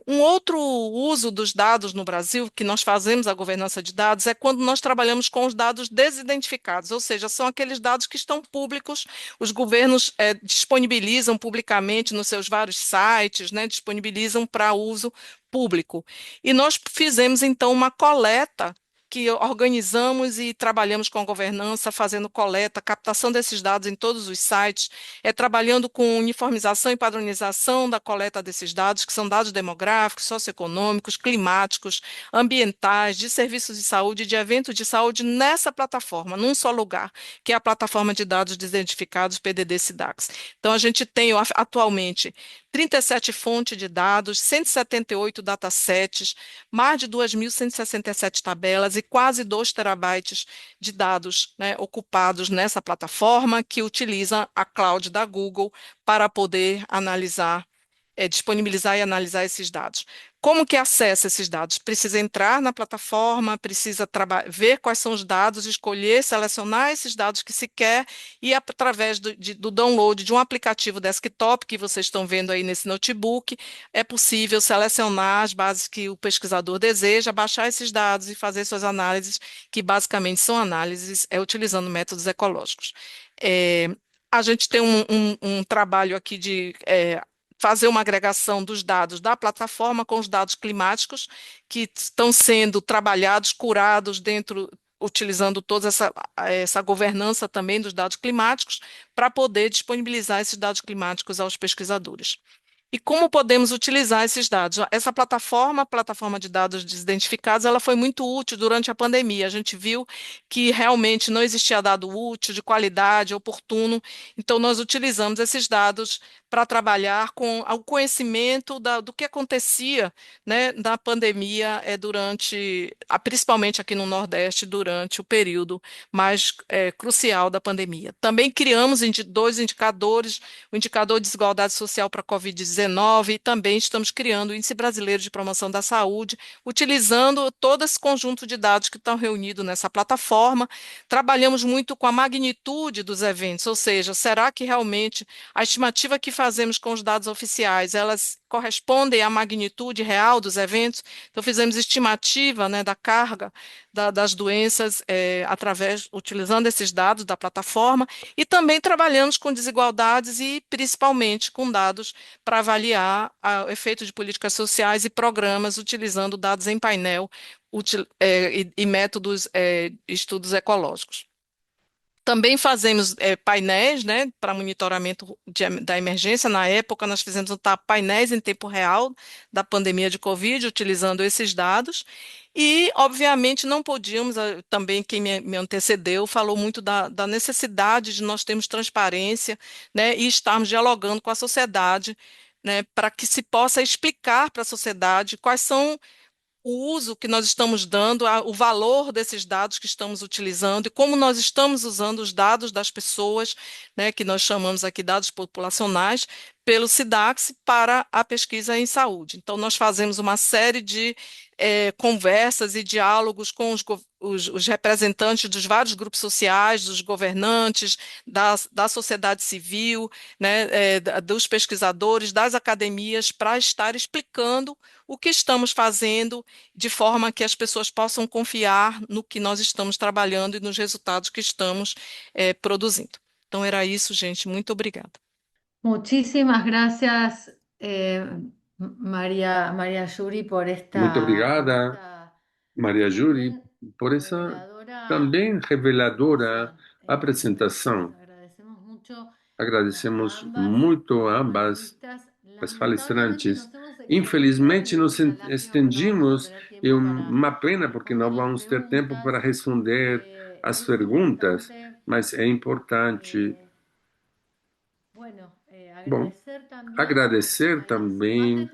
Um outro uso dos dados no Brasil, que nós fazemos a governança de dados, é quando nós trabalhamos com os dados desidentificados, ou seja, são aqueles dados que estão públicos, os governos disponibilizam publicamente nos seus vários sites, né, disponibilizam para uso público. E nós fizemos, então, uma coleta que organizamos e trabalhamos com a governança, fazendo coleta, captação desses dados em todos os sites, trabalhando com uniformização e padronização da coleta desses dados, que são dados demográficos, socioeconômicos, climáticos, ambientais, de serviços de saúde, de eventos de saúde, nessa plataforma, num só lugar, que é a plataforma de dados desidentificados, PDD-SIDAX. Então, a gente tem atualmente 37 fontes de dados, 178 datasets, mais de 2.167 tabelas e quase 2 terabytes de dados, né, ocupados nessa plataforma, que utiliza a cloud da Google para poder analisar disponibilizar e analisar esses dados. Como que acessa esses dados? Precisa entrar na plataforma, precisa ver quais são os dados, escolher, selecionar esses dados que se quer e através do download de um aplicativo desktop que vocês estão vendo aí nesse notebook, é possível selecionar as bases que o pesquisador deseja, baixar esses dados e fazer suas análises, que basicamente são análises utilizando métodos ecológicos. A gente tem um trabalho aqui de fazer uma agregação dos dados da plataforma com os dados climáticos que estão sendo trabalhados, curados utilizando toda essa governança também dos dados climáticos para poder disponibilizar esses dados climáticos aos pesquisadores. E como podemos utilizar esses dados? Essa plataforma, a plataforma de dados desidentificados, ela foi muito útil durante a pandemia. A gente viu que realmente não existia dado útil, de qualidade, oportuno. Então, nós utilizamos esses dados para trabalhar com o conhecimento do que acontecia, né, da pandemia principalmente aqui no Nordeste, durante o período mais crucial da pandemia. Também criamos dois indicadores, o indicador de desigualdade social para a Covid-19 e também estamos criando o Índice Brasileiro de Promoção da Saúde, utilizando todo esse conjunto de dados que estão reunidos nessa plataforma. Trabalhamos muito com a magnitude dos eventos, ou seja, será que realmente a estimativa que fazemos com os dados oficiais, elas correspondem à magnitude real dos eventos? Então, fizemos estimativa, né, da carga das doenças utilizando esses dados da plataforma e também trabalhamos com desigualdades e principalmente com dados para avaliar o efeito de políticas sociais e programas utilizando dados em painel e métodos, estudos ecológicos. Também fazemos painéis, né, para monitoramento da emergência. Na época, nós fizemos painéis em tempo real da pandemia de Covid, utilizando esses dados. E, obviamente, não podíamos, também quem me antecedeu falou muito da necessidade de nós termos transparência, né, e estarmos dialogando com a sociedade, né, para que se possa explicar para a sociedade quais são o uso que nós estamos dando, o valor desses dados que estamos utilizando e como nós estamos usando os dados das pessoas, né, que nós chamamos aqui dados populacionais, pelo SIDAX para a pesquisa em saúde. Então, nós fazemos uma série de conversas e diálogos com os representantes dos vários grupos sociais, dos governantes, da sociedade civil, né, dos pesquisadores, das academias, para estar explicando o que estamos fazendo, de forma que as pessoas possam confiar no que nós estamos trabalhando e nos resultados que estamos produzindo. Então, era isso, gente. Muito obrigada. Muchísimas gracias, María Yuri, por Muito obrigada, esta Maria Júri, también por essa reveladora também reveladora apresentação. Agradecemos mucho Agradecemos a muito a ambas ambas panelistas. as palestrantes. Lamentablemente nos hemos Infelizmente, extendido nos mucho la lágrima, estendimos no vamos a tener e tiempo uma pena, para porque não responder las vamos ter tempo para preguntas. responder as Es perguntas, importante, mas é importante, bueno, bom, agradecer agradecer también também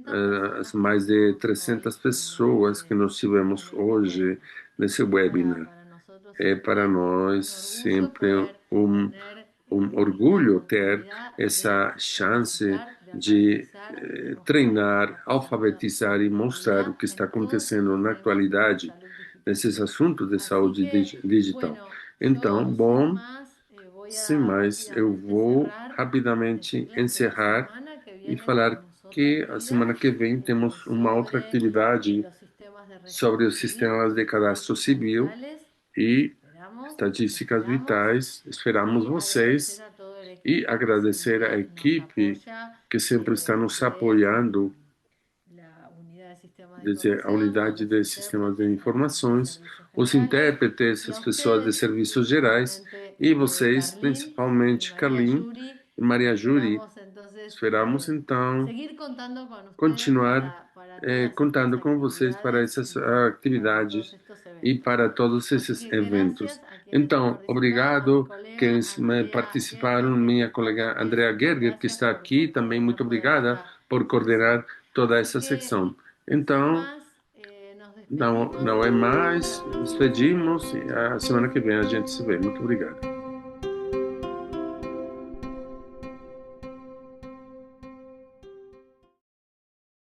a as mais de 300 pessoas que nós tivemos hoje nesse webinar. É para nós sempre um orgulho ter essa chance de treinar, alfabetizar e mostrar o que está acontecendo na atualidade nesses assuntos de saúde digital. Então, bom, sem mais, eu vou rapidamente encerrar e falar que a semana que vem temos uma outra atividade sobre os sistemas de cadastro civil e estatísticas vitais. Esperamos vocês e agradecer à equipe que sempre está nos apoiando, desde a unidade de sistemas de informações, os intérpretes, as pessoas de serviços gerais e vocês, principalmente Carlin e Maria Júri. Esperamos então continuar contando com vocês para essas atividades e para todos esses eventos. Então, obrigado que participaram, minha colega Andrea Gerger, que está aqui, também muito obrigada por coordenar toda essa secção. Então, não é mais, despedimos e a semana que vem a gente se vê. Muito obrigado.